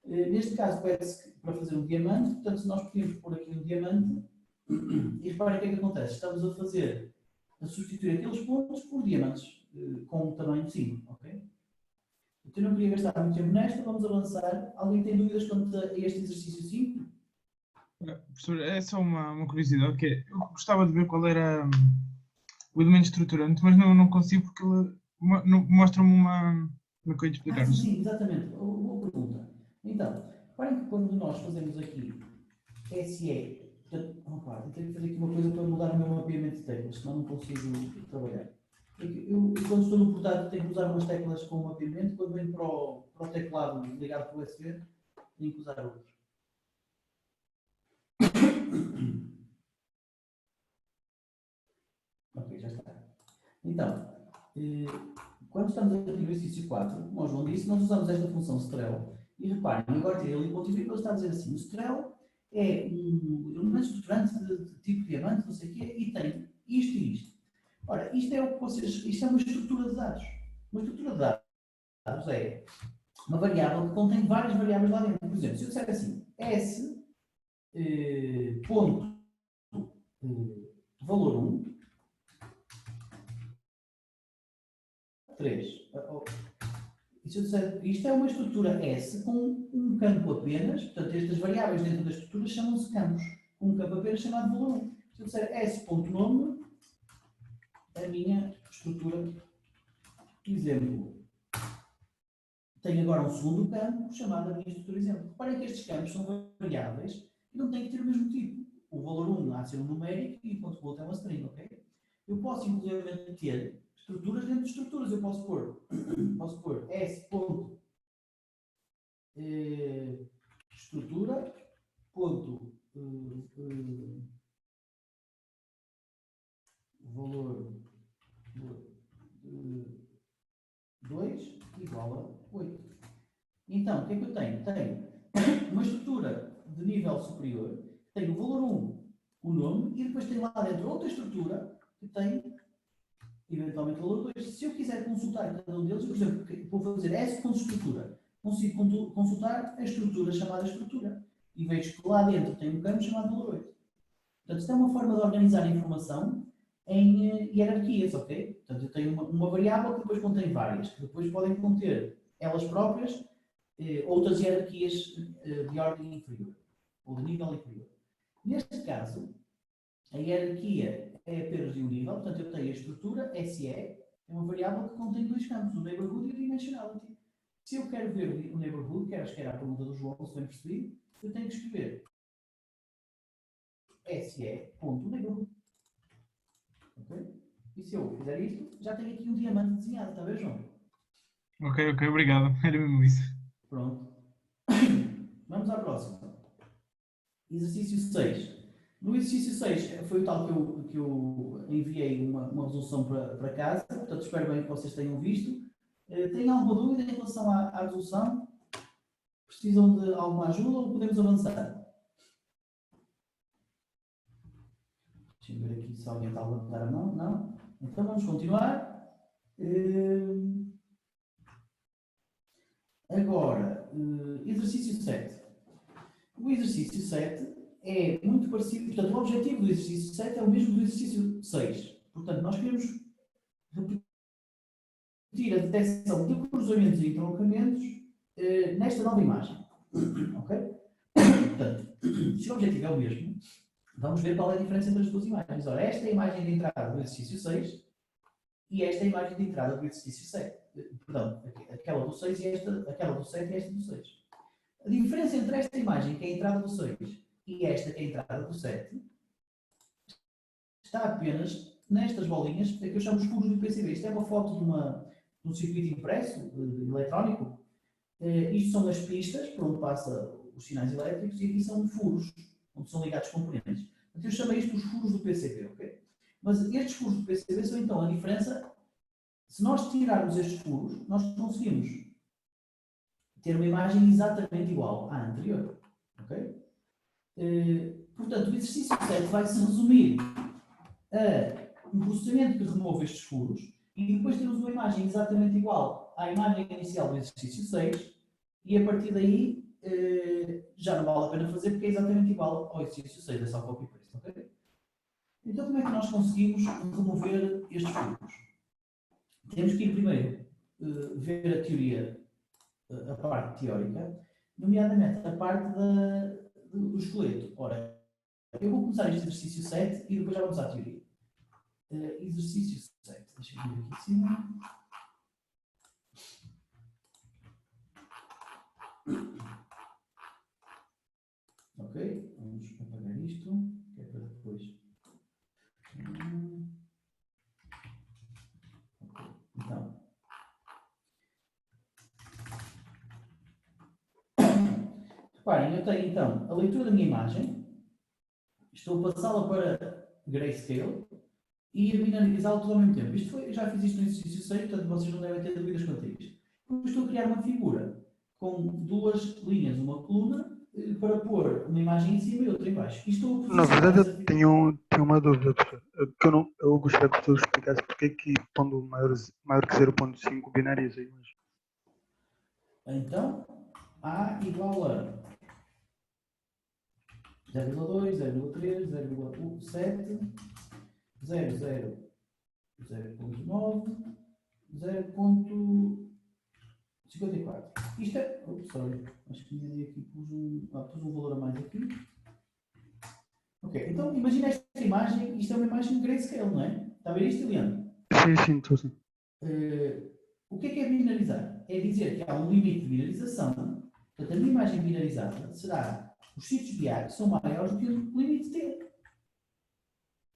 Neste caso, pede-se para fazer um diamante, portanto, se nós podemos pôr aqui um diamante, e reparem o que é que acontece. Estamos a substituir aqueles pontos por diamantes, com um tamanho 5, ok? Então, eu não queria gastar muito tempo nesta, vamos avançar. Alguém tem dúvidas quanto a este exercício 5? Professor, é só uma curiosidade, que é, eu gostava de ver qual era o elemento estruturante, mas não consigo porque ele mostra-me uma coisa de explicar. Sim, exatamente. Boa pergunta. Então, reparem que quando nós fazemos aqui SE, portanto, tenho que fazer aqui uma coisa para mudar o meu mapeamento de teclas, senão não consigo trabalhar. Eu quando estou no portátil, tenho que usar umas teclas com mapeamento, quando venho para o teclado ligado para o USB, tenho que usar outras. Ok, já está. Então, quando estamos aqui no exercício 4, como o João disse, nós usamos esta função strel. E reparem, agora tirei ali o ponto e ele está a dizer assim, o strel é um elemento estruturante de tipo diamante, não sei o quê, e tem isto e isto. Ora, isto é uma estrutura de dados. Uma estrutura de dados é uma variável que contém várias variáveis lá dentro. Por exemplo, se eu disser assim, S ponto valor 1, 3. E se eu disser, isto é uma estrutura S com um campo apenas, portanto, estas variáveis dentro da estrutura chamam-se campos, com um campo apenas chamado valor 1. Se eu disser S.nome, a minha estrutura, por exemplo, tem agora um segundo campo chamado a minha estrutura exemplo. Reparem que estes campos são variáveis e não têm que ter o mesmo tipo. O valor 1 há de ser um numérico e o ponto outro é uma string, ok? Eu posso, inclusive, ter estruturas dentro de estruturas. Eu posso pôr S. Estrutura ponto valor 2 igual a 8. Então, o que é que eu tenho? Tenho uma estrutura de nível superior, tenho o valor 1, o nome, e depois tenho lá dentro outra estrutura que tem, eventualmente, o valor 2. Se eu quiser consultar cada um deles, por exemplo, vou fazer S.estrutura, consigo consultar a estrutura chamada estrutura, e vejo que lá dentro tem um campo chamado valor 8. Portanto, isto é uma forma de organizar a informação em hierarquias, ok? Portanto, eu tenho uma variável que depois contém várias, que depois podem conter elas próprias outras hierarquias de ordem inferior, ou de nível inferior. Neste caso, a hierarquia é apenas de um nível, portanto, eu tenho a estrutura, SE, é uma variável que contém dois campos, o neighborhood e o dimensionality. Se eu quero ver o neighborhood, que acho que era a pergunta do João, se bem percebi, eu tenho que escrever SE.neighborhood. Ok? E se eu fizer isto, já tenho aqui um diamante desenhado, está a ver, João? Ok, obrigado. Era mesmo isso. Pronto. Vamos à próxima. Exercício 6. No exercício 6 foi o tal que eu enviei uma resolução para casa, portanto espero bem que vocês tenham visto. Têm alguma dúvida em relação à resolução? Precisam de alguma ajuda ou podemos avançar? Deixa-me ver aqui se alguém está a levantar a mão. Não? Então vamos continuar. Agora, exercício 7. O exercício 7 é muito parecido, portanto, o objetivo do exercício 7 é o mesmo do exercício 6. Portanto, nós queremos permitir a detecção de cruzamentos e entroncamentos nesta nova imagem. Ok? Portanto, se o objetivo é o mesmo, vamos ver qual é a diferença entre as duas imagens. Ora, esta é a imagem de entrada do exercício 6 e esta é a imagem de entrada do exercício 7. Perdão, aquela do 6 e aquela do 7 e esta do 6. A diferença entre esta imagem, que é a entrada do 6, e esta, que é a entrada do 7, está apenas nestas bolinhas, que eu chamo os furos do PCB. Isto é uma foto de um circuito impresso, eletrónico. Isto são as pistas, por onde passam os sinais elétricos, e aqui são furos, onde são ligados componentes. Então eu chamei isto os furos do PCB, ok? Mas estes furos do PCB são então a diferença. Se nós tirarmos estes furos, nós conseguimos ter uma imagem exatamente igual à anterior, ok? Portanto, o exercício 7 vai se resumir a um processamento que remove estes furos e depois temos uma imagem exatamente igual à imagem inicial do exercício 6 e a partir daí já não vale a pena fazer porque é exatamente igual ao exercício 6, é só copy-paste, ok? Então como é que nós conseguimos remover estes furos? Temos que ir primeiro ver a teoria, a parte teórica, nomeadamente a parte do esqueleto. Ora, eu vou começar este exercício 7 e depois já vamos à teoria. Exercício 7. Deixa eu ver aqui de cima. Ok, vamos apagar isto, que é para depois. Okay. Então. Reparem, eu tenho então a leitura da minha imagem, estou a passá-la para grayscale e a binarizá-la tudo ao mesmo tempo. Eu já fiz isto no exercício 6, portanto vocês não devem ter dúvidas quanto a isto. Depois estou a criar uma figura com duas linhas, uma coluna, para pôr uma imagem em cima e outra em baixo. Na verdade, eu tenho uma dúvida, professor. Eu gostaria que o professor explicasse porque é que pondo maior que 0.5 binariza a imagem. Então, A igual a 0,2, 0,3, 0,7, 0,0, 0,9, 0,54. Isto é. Sorry, acho que me aqui pus um valor a mais aqui. Ok, então imagina esta imagem, isto é uma imagem de grayscale, não é? Está a ver isto, Eliane? Sim, estou sim. O que é binarizar? É dizer que há um limite de binarização. Portanto, a minha imagem binarizada será os sítios de A que são maiores do que o limite T.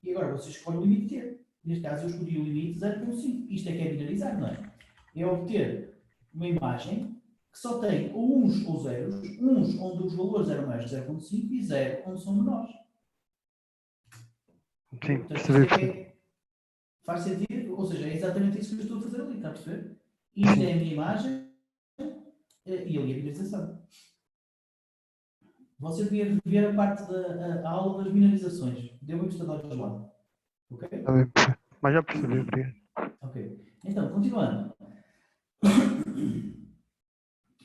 E agora vocês escolhem o limite T. Neste caso eu escolhi o limite 0.5. Isto é que é binarizar, não é? É obter uma imagem que só tem ou uns ou zeros, uns onde os valores eram mais de 0.5 e 0 onde são menores. Sim, portanto, percebi. Faz sentido? Ou seja, é exatamente isso que eu estou a fazer ali, está a perceber? Isto é a minha imagem e ali a binarização. Você devia ver a parte da aula das binarizações. Deu uma vista de olhos lá. Ok? Está bem, professor. Mas já percebi, obrigado. Ok. Então, continuando.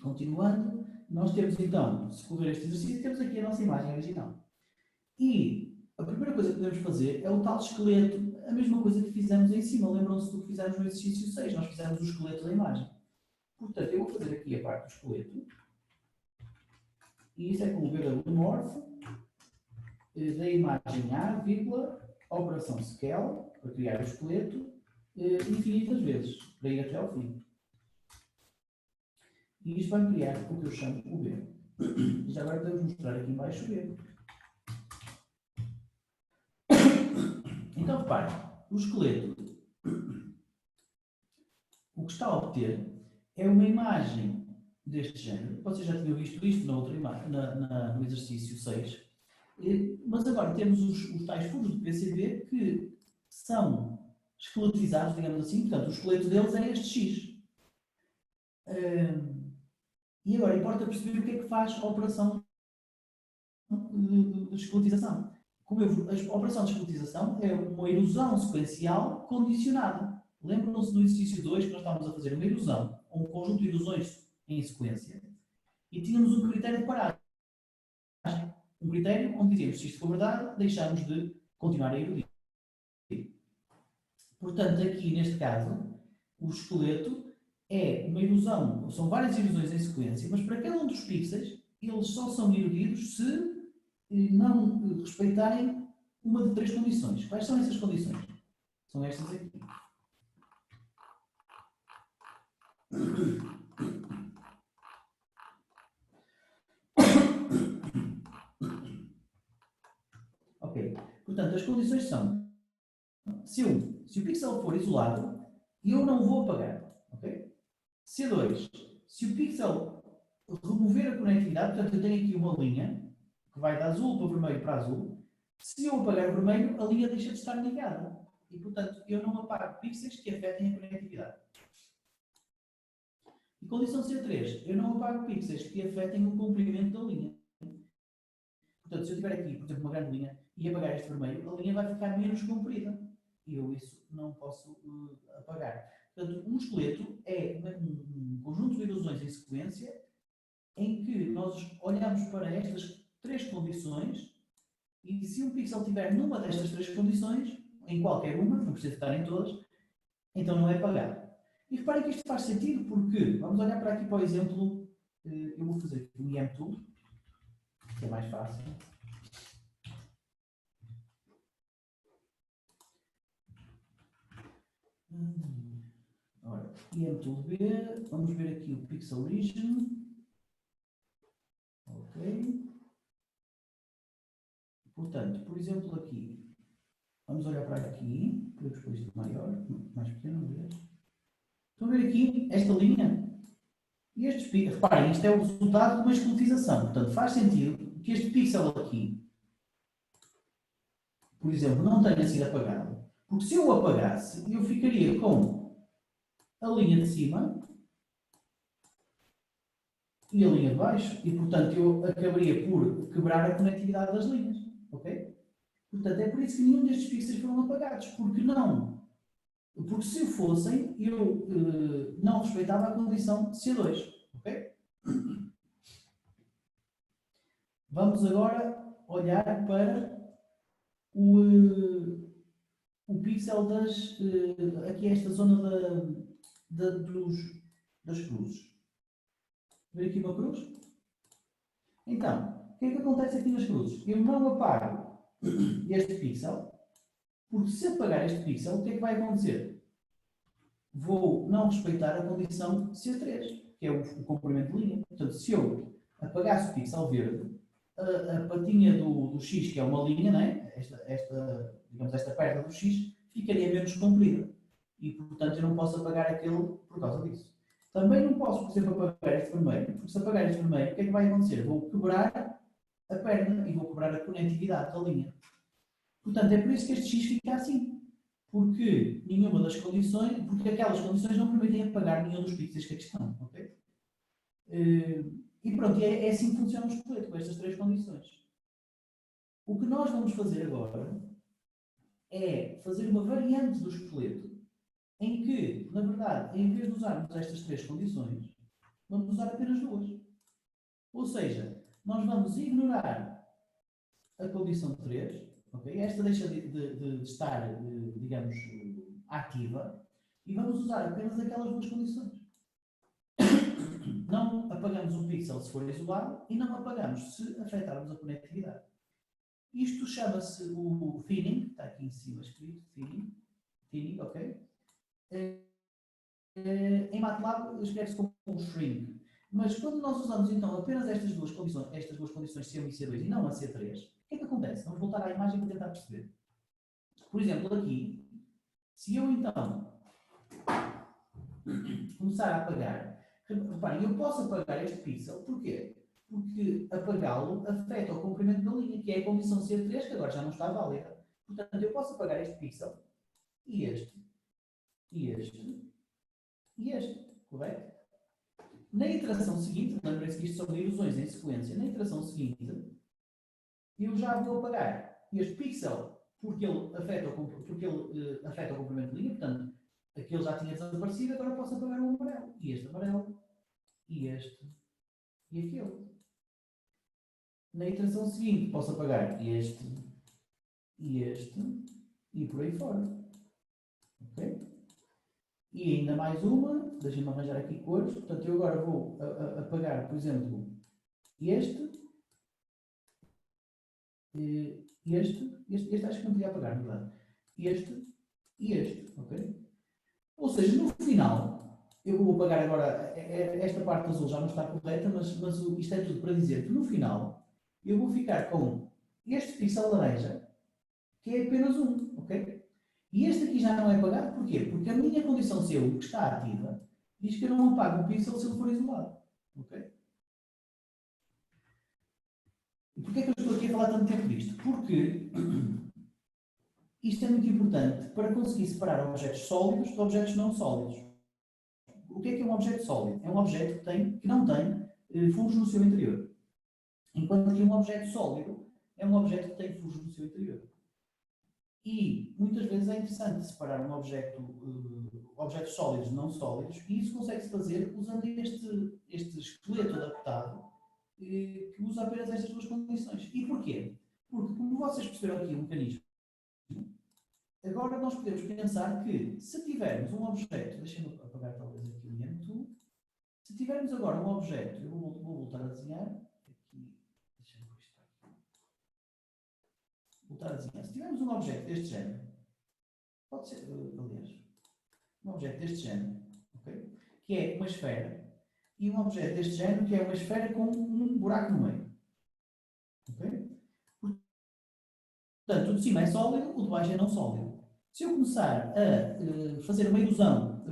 Continuando, nós temos então, se correr este exercício, temos aqui a nossa imagem original. E a primeira coisa que podemos fazer é o tal esqueleto, a mesma coisa que fizemos em cima. Lembram-se do que fizemos no exercício 6, nós fizemos o esqueleto da imagem. Portanto, eu vou fazer aqui a parte do esqueleto. E isso é como ver a morfo da imagem A, vírgula, operação scale, para criar o esqueleto, infinitas vezes, para ir até ao fim. E isto vai criar o que eu chamo o B. E já agora podemos mostrar aqui embaixo o B. Então, reparem, o esqueleto, o que está a obter é uma imagem deste género. Vocês já tinham visto isto na outra imagem, no exercício 6. Mas agora temos os tais furos de PCB que são esqueletizados, digamos assim. Portanto, o esqueleto deles é este X. E agora importa perceber o que é que faz a operação de esqueletização. A operação de esqueletização é uma erosão sequencial condicionada. Lembram-se do exercício 2 que nós estávamos a fazer uma erosão, um conjunto de erosões em sequência, e tínhamos um critério de paragem. Um critério onde dizíamos, se isto for verdade, deixamos de continuar a erodir. Portanto, aqui neste caso, o esqueleto é uma ilusão, são várias ilusões em sequência, mas para cada um dos pixels, eles só são iludidos se não respeitarem uma de 3 condições. Quais são essas condições? São estas aqui. Ok. Portanto, as condições são: se o pixel for isolado, eu não vou apagar. Ok? C2, se o pixel remover a conectividade, portanto, eu tenho aqui uma linha que vai de azul para vermelho para azul. Se eu apagar o vermelho, a linha deixa de estar ligada. E, portanto, eu não apago pixels que afetem a conectividade. E condição C3, eu não apago pixels que afetem o comprimento da linha. Portanto, se eu tiver aqui, por exemplo, uma grande linha e apagar este vermelho, a linha vai ficar menos comprida. E eu isso não posso apagar. Portanto, um esqueleto é um conjunto de ilusões em sequência em que nós olhamos para estas 3 condições e se um pixel estiver numa destas 3 condições, em qualquer uma, não precisa estar em todas, então não é apagado. E reparem que isto faz sentido porque, vamos olhar para aqui para o exemplo, eu vou fazer aqui um EM-Tool, que é mais fácil. Ora, EM-Tool B, vamos ver aqui o Pixel Region. Ok. Portanto, por exemplo aqui, vamos olhar para aqui, para depois isto maior, mais pequeno, aliás. Estão a ver aqui esta linha? E estes pixels, reparem, isto é o resultado de uma esqueletização. Portanto, faz sentido que este pixel aqui, por exemplo, não tenha sido apagado. Porque se eu o apagasse, eu ficaria com a linha de cima e a linha de baixo. E, portanto, eu acabaria por quebrar a conectividade das linhas. Ok? Portanto, é por isso que nenhum destes pixels foram apagados. Porque não? Porque se o fossem, eu não respeitava a condição C2. Ok? Vamos agora olhar para o pixel das. Aqui esta zona das cruzes. Ver aqui uma cruz? Então, o que é que acontece aqui nas cruzes? Eu não apago este pixel, porque se apagar este pixel, o que é que vai acontecer? Vou não respeitar a condição C3, que é o comprimento de linha. Portanto, se eu apagasse o pixel verde, a patinha do X, que é uma linha, né? Digamos, esta perna do X, ficaria menos comprida. E, portanto, eu não posso apagar aquele por causa disso. Também não posso, por exemplo, apagar este vermelho, porque se apagar este vermelho, o que é que vai acontecer? Vou quebrar a perna e vou quebrar a conectividade da linha. Portanto, é por isso que este X fica assim. Porque nenhuma das condições, porque aquelas condições não permitem apagar nenhum dos pixels que aqui estão. Okay? E pronto, é assim que funciona o esqueleto, com estas 3 condições. O que nós vamos fazer agora é fazer uma variante do esqueleto em que, na verdade, em vez de usarmos estas 3 condições, vamos usar apenas 2. Ou seja, nós vamos ignorar a condição 3, okay? Esta deixa de estar, digamos, ativa, e vamos usar apenas aquelas 2 condições. Não apagamos um pixel se for isolado e não apagamos se afetarmos a conectividade. Isto chama-se o thinning, está aqui em cima escrito, thinning, ok? Em MATLAB escreve-se como um shrink. Mas quando nós usamos então apenas estas duas condições C1 e C2 e não a C3, o que é que acontece? Vamos voltar à imagem para tentar perceber. Por exemplo, aqui, se eu então começar a apagar, reparem, eu posso apagar este pixel, porquê? Porque apagá-lo afeta o comprimento da linha, que é a condição C3, que agora já não está válida. Portanto, eu posso apagar este pixel, e este, e este, e este, correto? Na iteração seguinte, lembrem-se que isto são ilusões em sequência, na iteração seguinte, eu já vou apagar este pixel, porque ele afeta o comprimento de linha, portanto, aquele já tinha desaparecido, agora posso apagar o amarelo, e este, e aquele. Na iteração seguinte, posso apagar este, e por aí fora. Ok? E ainda mais uma, deixem-me arranjar aqui cores, portanto eu agora vou apagar, por exemplo, este, este acho que não podia apagar, na verdade, este e este, ok? Ou seja, no final, eu vou apagar agora, esta parte azul já não está correta, mas isto é tudo para dizer que no final, eu vou ficar com este pixel laranja, que é apenas um, ok? E este aqui já não é apagado, porquê? Porque a minha condição C1, que está ativa, diz que eu não apago o pixel se ele for isolado, ok? E porquê é que eu estou aqui a falar tanto tempo disto? Porque isto é muito importante para conseguir separar objetos sólidos de objetos não sólidos. O que é um objeto sólido? É um objeto que não tem furos no seu interior. Enquanto que um objeto sólido é um objeto que tem furos no seu interior. E muitas vezes é interessante separar objetos sólidos de não sólidos, e isso consegue-se fazer usando este esqueleto adaptado que usa apenas estas duas condições. E porquê? Porque, como vocês perceberam aqui um mecanismo, agora nós podemos pensar que se tivermos um objeto, deixem-me apagar talvez aqui o Yamtool, se tivermos agora um objeto, eu vou voltar a desenhar, aqui, deixem-me pôr isto aqui, voltar a desenhar, se tivermos um objeto deste género, pode ser, aliás, um objeto deste género, okay? Que é uma esfera, e um objeto deste género que é uma esfera com um buraco no meio. Okay? Portanto, o de cima é sólido, o de baixo é não sólido. Se eu começar a fazer uma ilusão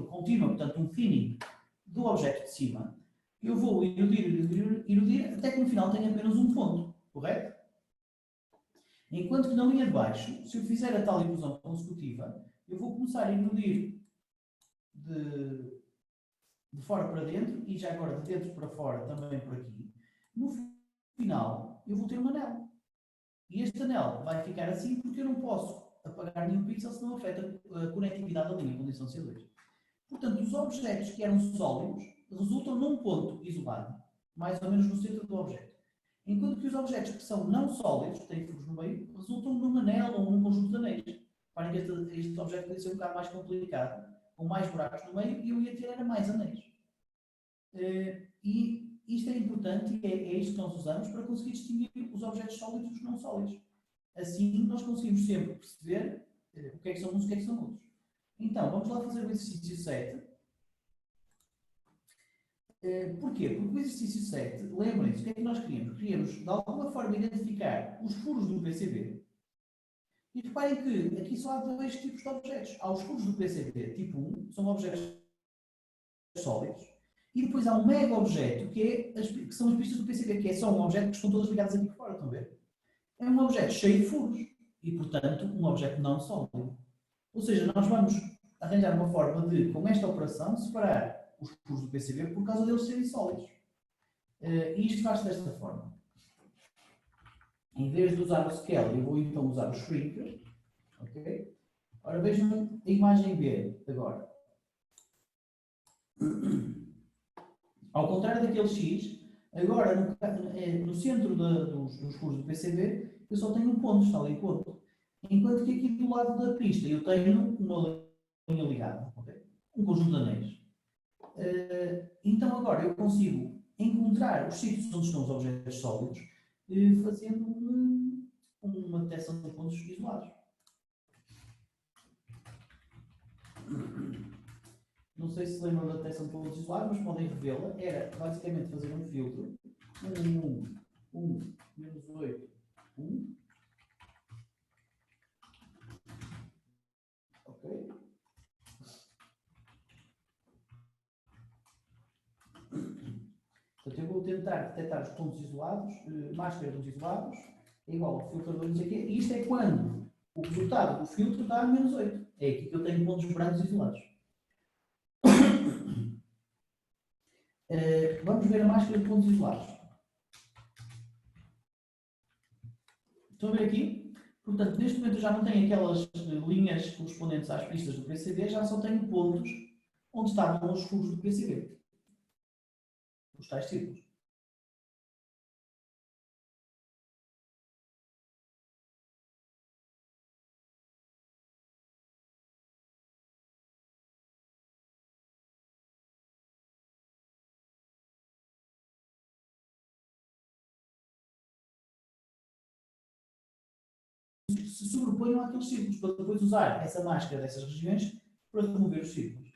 contínua, portanto um thinning do objeto de cima, eu vou iludir até que no final tenha apenas um ponto, correto? Enquanto que na linha de baixo, se eu fizer a tal ilusão consecutiva, eu vou começar a iludir de fora para dentro, e já agora de dentro para fora também por aqui. No final, eu vou ter um anel. E este anel vai ficar assim porque eu não posso apagar nenhum pixel se não afeta a conectividade da linha, condição C2. Portanto, os objetos que eram sólidos resultam num ponto isolado, mais ou menos no centro do objeto. Enquanto que os objetos que são não sólidos, que têm furos no meio, resultam num anel ou num conjunto de anéis. Reparem que este objeto podia ser um bocado mais complicado, com mais buracos no meio, e eu ia ter era mais anéis. E isto é importante, e é isto que nós usamos para conseguir distinguir os objetos sólidos dos não sólidos. Assim, nós conseguimos sempre perceber o que é que são uns e o que é que são outros. Então, vamos lá fazer o exercício 7. Porquê? Porque o exercício 7, lembrem-se, o que é que nós queríamos? Queríamos, de alguma forma, identificar os furos do PCB. E reparem que aqui só há dois tipos de objetos. Há os furos do PCB tipo 1, são objetos sólidos, e depois há um mega objeto, que são as pistas do PCB, que é só um objeto que estão todas ligadas aqui por fora, estão a ver? É um objeto cheio de furos, e portanto um objeto não sólido. Ou seja, nós vamos arranjar uma forma de, com esta operação, separar os furos do PCB por causa deles serem sólidos. E isto faz-se desta forma. Em vez de usar o scale, eu vou então usar o shrink. Ok? Ora, vejam a imagem B agora. Ao contrário daquele X, agora no centro dos furos do PCB, eu só tenho um ponto, está ali ponto. Enquanto que aqui do lado da pista eu tenho uma linha ligada, okay? Um conjunto de anéis. Então agora eu consigo encontrar os sítios onde estão os objetos sólidos, fazendo uma detecção de pontos isolados. Não sei se lembram da detecção de pontos isolados, mas podem revê-la. Era basicamente fazer um filtro. 1, menos 8, 1. Ok? Portanto, eu vou tentar detectar os pontos isolados, máscara dos isolados, é igual ao filtro 2, não sei o quê, e isto é quando o resultado do filtro dá menos 8. É aqui que eu tenho pontos brancos isolados. Vamos ver a máscara de pontos isolados. Estão a ver aqui? Portanto, neste momento eu já não tenho aquelas linhas correspondentes às pistas do PCB, já só tenho pontos onde estavam os furos do PCB. Os tais círculos. se sobreponham àqueles círculos, para depois usar essa máscara dessas regiões para remover os círculos.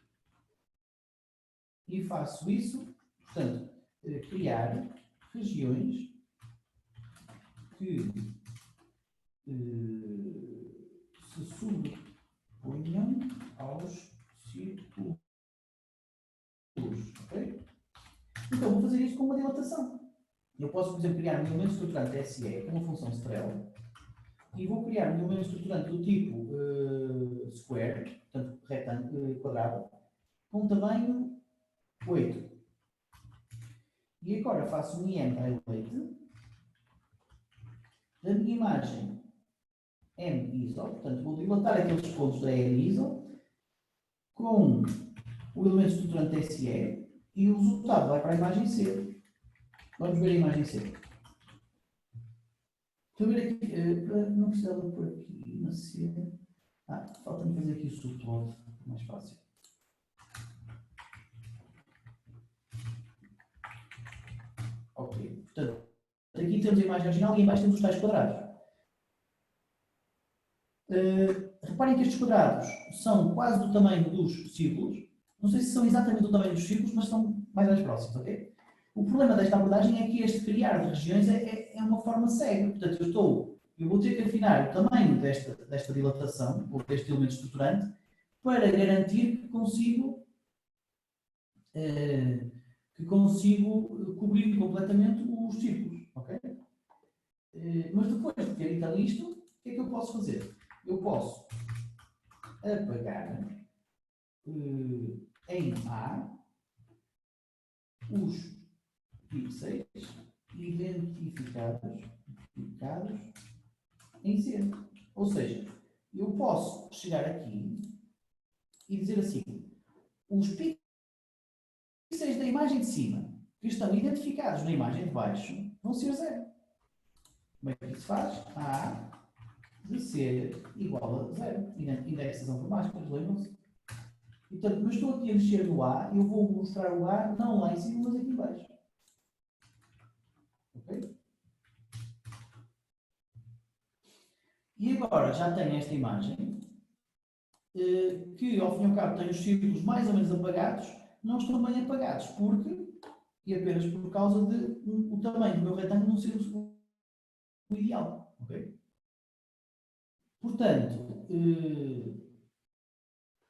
E faço isso, portanto, criar regiões que se sobreponham aos círculos. Okay? Então, vou fazer isso com uma dilatação. Eu posso, por exemplo, criar um elemento estruturante SE com uma função strel e vou criar um elemento estruturante do tipo square, portanto, retângulo, quadrado, com tamanho 8. E agora faço um IM highlight da minha imagem M-ISO, portanto, vou dilatar aqueles pontos da M-ISO com o elemento estruturante SE e o resultado vai para a imagem C. Vamos ver a imagem C. Estou a ver aqui, não precisava pôr aqui na C. Falta-me fazer aqui o subplot, mais fácil. Ok, portanto, aqui temos a imagem original e em baixo temos os tais quadrados. Reparem que estes quadrados são quase do tamanho dos círculos. Não sei se são exatamente do tamanho dos círculos, mas são mais próximos, ok? O problema desta abordagem é que este criar de regiões é uma forma cega. Portanto, eu vou ter que afinar o tamanho desta dilatação, ou deste elemento estruturante, para garantir que consigo cobrir completamente os círculos, ok? Mas depois de ter dito isto, o que é que eu posso fazer? Eu posso apagar em A os pixels identificados em C. Ou seja, eu posso chegar aqui e dizer assim, os pixels da imagem de cima que estão identificados na imagem de baixo vão ser 0. Como é que isso faz? A de C igual a 0. Indexação por máscaras, lembram-se? Portanto, eu estou aqui a mexer no A, eu vou mostrar o A não lá em cima, mas aqui em baixo. Ok? E agora já tenho esta imagem, que ao fim e ao cabo tem os círculos mais ou menos apagados, não estão bem apagados, e apenas por causa de o tamanho do meu retângulo não ser o ideal. Okay? Portanto,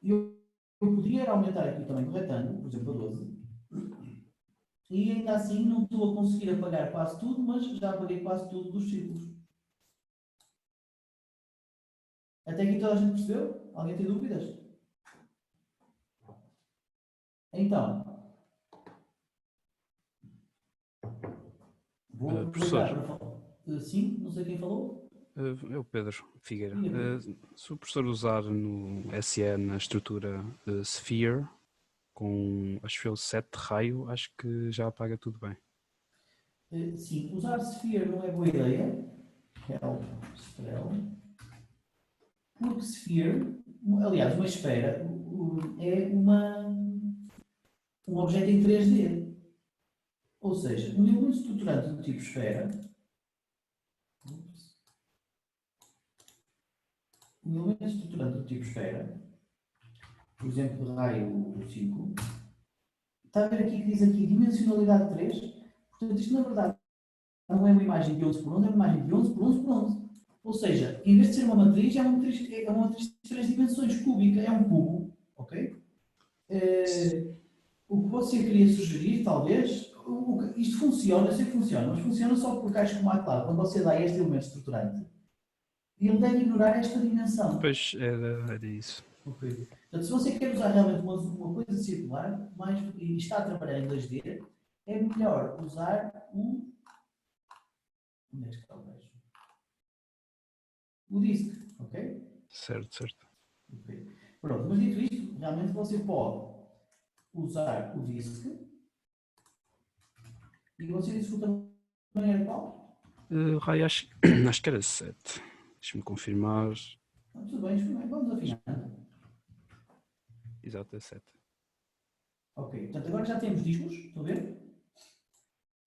eu poderia aumentar aqui o tamanho do retângulo, por exemplo, a 12, e ainda assim não estou a conseguir apagar quase tudo, mas já apaguei quase tudo dos círculos. Até aqui toda a gente percebeu? Alguém tem dúvidas? Então, vou aproveitar para falar. Sim, não sei quem falou. É o Pedro Figueira. Se o professor usar no SE na estrutura Sphere, com acho que foi o 7 de raio, acho que já apaga tudo bem. Sim, usar Sphere não é boa ideia. Help, Sphere. Porque Sphere, aliás, uma esfera é um objeto em 3D. Ou seja, um elemento estruturante do tipo esfera, por exemplo, de raio 5, está a ver aqui que diz aqui dimensionalidade 3, portanto isto na verdade não é uma imagem de 11 por 11, é uma imagem de 11 por 11 por 11. Ou seja, em vez de ser uma matriz, é uma matriz de 3 dimensões cúbica, é um cubo, ok? O que você queria sugerir, talvez, isto funciona, eu sei que funciona, mas funciona só porque acho que, claro, quando você dá este elemento estruturante, ele deve ignorar esta dimensão. Pois, era isso. Okay. Portanto, se você quer usar realmente uma coisa circular e está a trabalhar em 2D, é melhor usar o... Onde é que está o gajo? O disk, ok? Certo. Okay. Pronto, mas dito isto, realmente você pode usar o disk e você disse que o tamanho era qual? Raio, acho que era 7. Deixa-me confirmar. Tudo bem, vamos afinar. Exato, é 7. Ok, portanto agora já temos discos, estão a ver?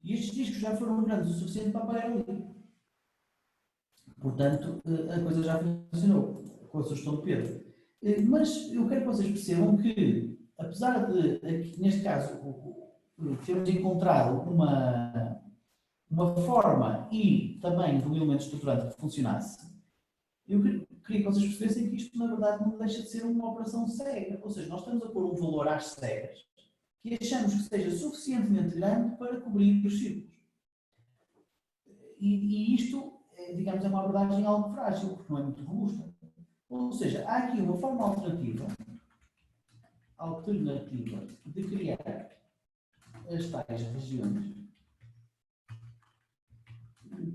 E estes discos já foram grandes o suficiente para apagar ali. Portanto, a coisa já funcionou com a sugestão de Pedro. Mas eu quero que vocês percebam que, apesar de, aqui, neste caso, termos encontrado uma forma e também do elemento estruturante que funcionasse, eu queria que vocês percebessem que isto, na verdade, não deixa de ser uma operação cega. Ou seja, nós estamos a pôr um valor às cegas que achamos que seja suficientemente grande para cobrir os círculos. E isto, digamos, é uma abordagem algo frágil, porque não é muito robusta. Ou seja, há aqui uma forma alternativa de criar as tais regiões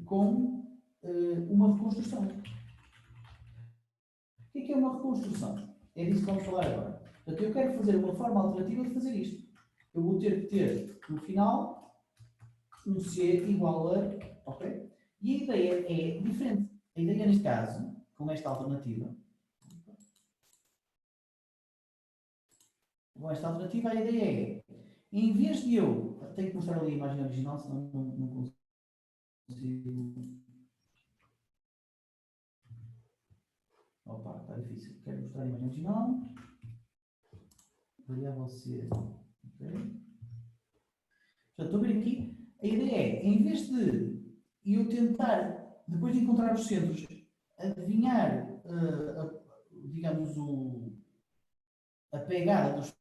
com uma reconstrução. O que é uma reconstrução? É disso que vamos falar agora. Portanto, eu quero fazer uma forma alternativa de fazer isto. Eu vou ter que ter, no final, um C igual a... Ok? E a ideia é diferente. A ideia, neste caso, com esta alternativa, a ideia é, em vez de eu... Tenho que mostrar ali a imagem original, senão não consigo... Opa, está difícil. Quero mostrar a imagem original. Variável C. Ok? Portanto, estou a ver aqui. A ideia é, em vez de eu tentar, depois de encontrar os centros, adivinhar, digamos, a pegada dos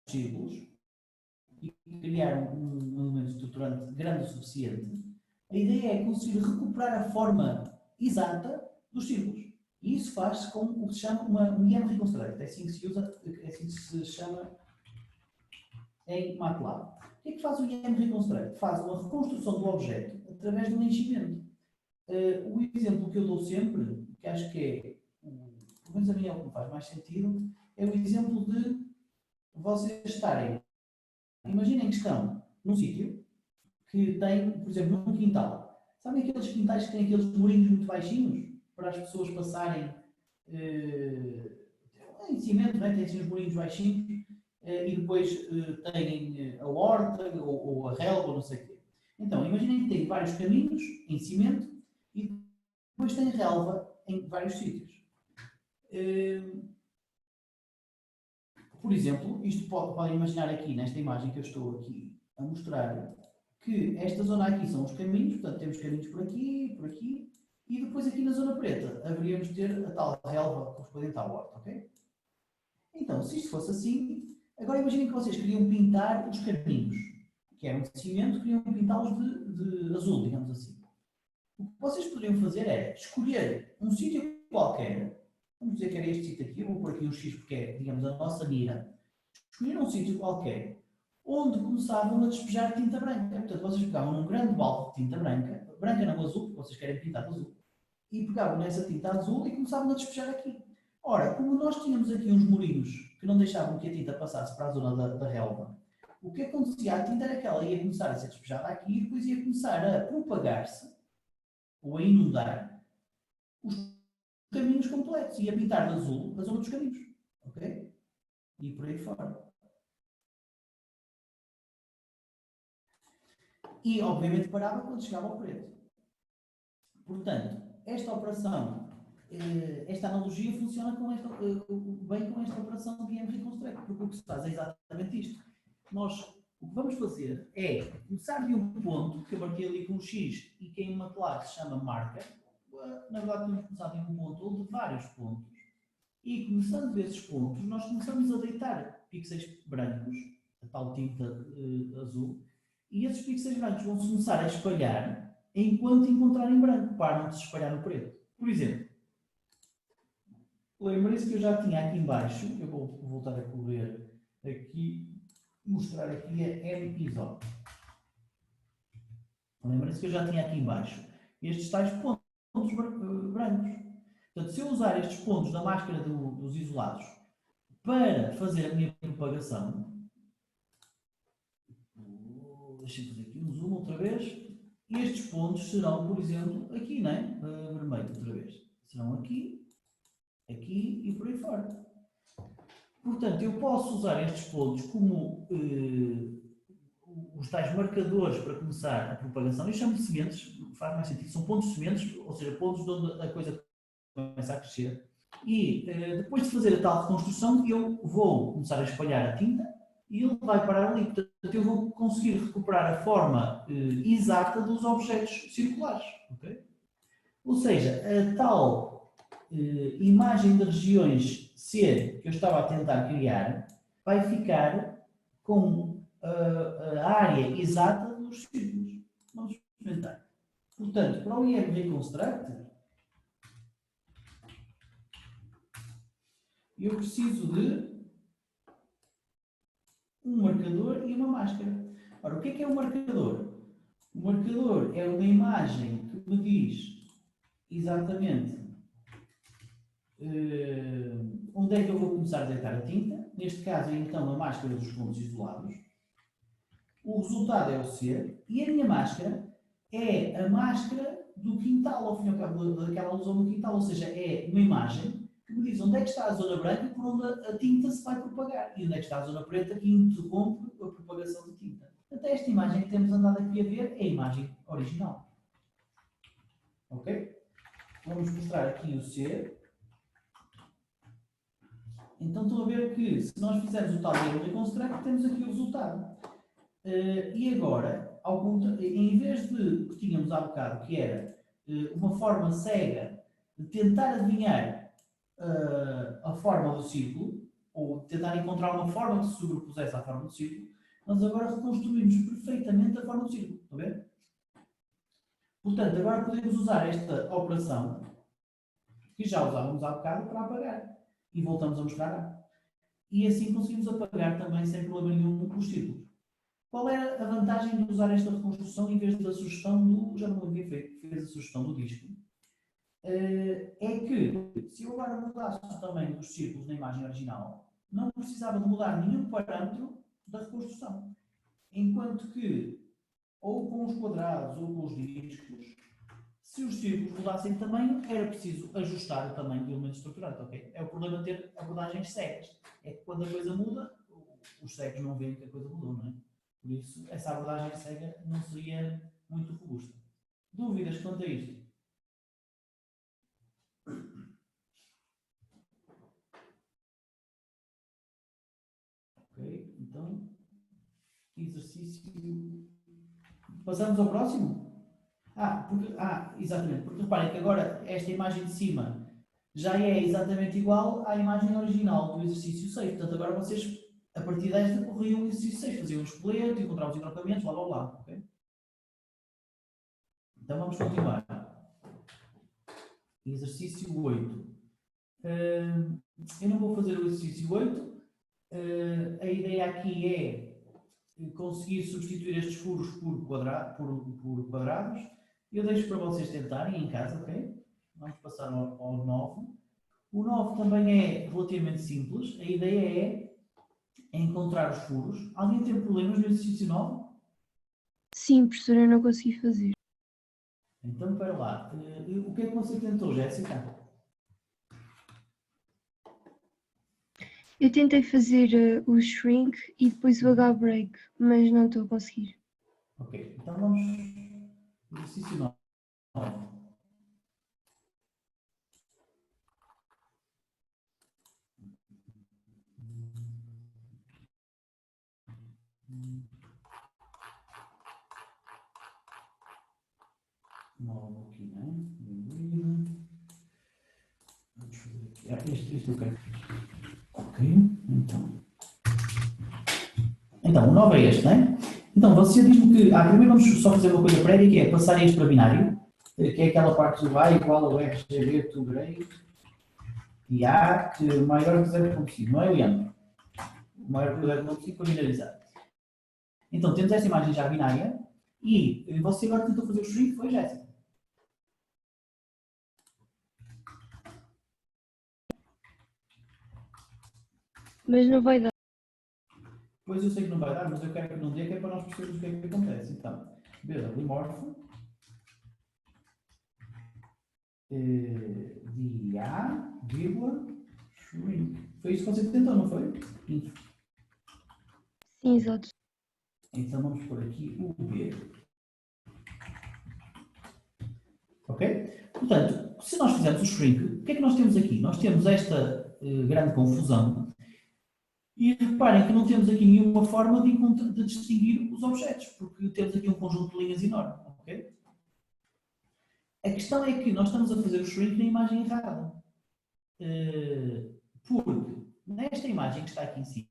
círculos e criar um elemento estruturante grande o suficiente, a ideia é conseguir recuperar a forma exata dos círculos. E isso faz-se com o que se chama um IAM Reconstruct. É assim que se usa, é assim que se chama em MATLAB. O que é que faz o IAM Reconstruct? Faz uma reconstrução do objeto através de um enchimento. O exemplo que eu dou sempre, que acho que é, pelo menos a mim é o que me faz mais sentido, é o exemplo de vocês estarem, imaginem que estão num sítio que tem, por exemplo, num quintal. Sabem aqueles quintais que têm aqueles murinhos muito baixinhos para as pessoas passarem em cimento, não é? Tem assim uns murinhos baixinhos e depois têm a horta ou a relva ou não sei o quê. Então, imaginem que tem vários caminhos em cimento e depois tem relva em vários sítios. Por exemplo, isto podem imaginar aqui nesta imagem que eu estou aqui a mostrar, que esta zona aqui são os caminhos, portanto temos caminhos por aqui, e depois aqui na zona preta haveríamos de ter a tal relva correspondente à horta, ok? Então, se isto fosse assim, agora imaginem que vocês queriam pintar os caminhos, que eram de cimento, queriam pintá-los de azul, digamos assim. O que vocês poderiam fazer era escolher um sítio qualquer, vamos dizer que era este sítio aqui, eu vou pôr aqui um X porque é, digamos, a nossa mira, escolher um sítio qualquer, onde começavam a despejar tinta branca. Portanto, vocês pegavam num grande balde de tinta branca, branca não azul, porque vocês querem pintar de azul, e pegavam nessa tinta azul e começavam a despejar aqui. Ora, como nós tínhamos aqui uns murinhos que não deixavam que a tinta passasse para a zona da relva, o que acontecia? A tinta era que ela ia começar a ser despejada aqui e depois ia começar a propagar-se ou a inundar os caminhos completos e a pintar de azul a zona dos caminhos. Ok? E por aí fora. E, obviamente, parava quando chegava ao preto. Portanto, esta operação, esta analogia funciona bem com esta operação de IAM Reconstruct, porque o que se faz é exatamente isto. Nós, o que vamos fazer é começar de um ponto, que eu marquei ali com um X e que em MATLAB se chama marca. Na verdade, temos começado em um ponto ou de vários pontos. E começando desses pontos, nós começamos a deitar pixels brancos, a tal tinta azul, e esses pixels brancos vão-se começar a espalhar enquanto encontrarem branco, para não se espalhar no preto. Por exemplo, lembrem-se que eu já tinha aqui em baixo, eu vou voltar a cobrir aqui, mostrar aqui a M-ISO. Lembrem-se que eu já tinha aqui em baixo estes tais pontos brancos. Portanto, se eu usar estes pontos da máscara dos isolados para fazer a minha propagação, deixa-me fazer aqui um zoom outra vez, estes pontos serão, por exemplo, aqui, não é? Vermelho outra vez. Serão aqui, aqui e por aí fora. Portanto, eu posso usar estes pontos como os tais marcadores para começar a propagação, eu chamo de sementes, faz mais sentido, são pontos sementes, ou seja, pontos onde a coisa começa a crescer. E depois de fazer a tal reconstrução, eu vou começar a espalhar a tinta e ele vai parar ali. Portanto, eu vou conseguir recuperar a forma exata dos objetos circulares. Okay? Ou seja, a tal imagem de regiões C que eu estava a tentar criar vai ficar com a área exata dos círculos. Vamos experimentar. Portanto, para o IM Reconstruct, eu preciso de um marcador e uma máscara. Ora, o que é um marcador? O marcador é uma imagem que me diz exatamente onde é que eu vou começar a deitar a tinta. Neste caso é então a máscara dos pontos isolados. O resultado é o C. E a minha máscara é a máscara do quintal, ao fim e ao cabo daquela alusão do quintal. Ou seja, é uma imagem que me diz onde é que está a zona branca por onde a tinta se vai propagar. E onde é que está a zona preta que interrompe a propagação de tinta. Portanto, esta imagem que temos andado aqui a ver é a imagem original. Ok? Vamos mostrar aqui o C. Então estão a ver que se nós fizermos o tal de reconstruct, temos aqui o resultado. E agora, em vez de que tínhamos há bocado, que era uma forma cega de tentar adivinhar a forma do círculo, ou tentar encontrar uma forma que se sobrepusesse à forma do círculo, nós agora reconstruímos perfeitamente a forma do círculo. Estão a ver? Portanto, agora podemos usar esta operação, que já usávamos há bocado, para apagar. E voltamos a mostrar A. E assim conseguimos apagar também, sem problema nenhum, os círculos. Qual era a vantagem de usar esta reconstrução em vez da sugestão do... Já não havia feito, fez a sugestão do disco. É que, se eu agora mudasse o tamanho dos círculos na imagem original, não precisava de mudar nenhum parâmetro da reconstrução. Enquanto que, ou com os quadrados ou com os discos, se os círculos mudassem de tamanho, era preciso ajustar o tamanho do elemento estruturante. Okay? É o problema de ter abordagens cegas. É que quando a coisa muda, os cegos não veem que a coisa mudou, não é? Por isso, essa abordagem cega não seria muito robusta. Dúvidas quanto a isto? Ok, então, exercício... Passamos ao próximo? Exatamente, porque reparem que agora esta imagem de cima já é exatamente igual à imagem original do exercício 6. Portanto, agora vocês, a partir desta, corriam o exercício 6, faziam um esqueleto, encontravam os entroncamentos, blá blá blá. Okay? Então vamos continuar. Exercício 8. Eu não vou fazer o exercício 8. A ideia aqui é conseguir substituir estes furos por quadrados. Eu deixo para vocês tentarem em casa, ok? Vamos passar ao 9. O 9 também é relativamente simples. A ideia é encontrar os furos. Alguém tem problemas no exercício 9? Sim, professora, eu não consegui fazer. Então, para lá. O que é que você tentou, Jéssica? Eu tentei fazer o shrink e depois o H-break, mas não estou a conseguir. Ok, então vamos... Exercício 9. Novo aqui, né? Vamos fazer aqui. Este eu quero. Ok, então. Então, o 9 é este, né? Então, você diz-me que. Primeiro vamos só fazer uma coisa prévia, que é passar isto para binário, que é aquela parte do A igual ao RGB to grey e A, que é maior que 0.5, não é, Leandro? Maior que 0.5 para binarizar. Então, temos esta imagem já binária e você agora tentou fazer o shrink, foi, Jéssica? Mas não vai dar. Pois eu sei que não vai dar, mas eu quero que não dê, que é para nós percebermos o que é que acontece. Então, limorfo de A, vírgula, shrink. Foi isso que você tentou, não foi? Sim, exato. Então vamos pôr aqui o B. Ok? Portanto, se nós fizermos o shrink, o que é que nós temos aqui? Nós temos esta grande confusão e reparem que não temos aqui nenhuma forma de distinguir os objetos, porque temos aqui um conjunto de linhas enorme. Ok? A questão é que nós estamos a fazer o shrink na imagem errada. Porque nesta imagem que está aqui em cima,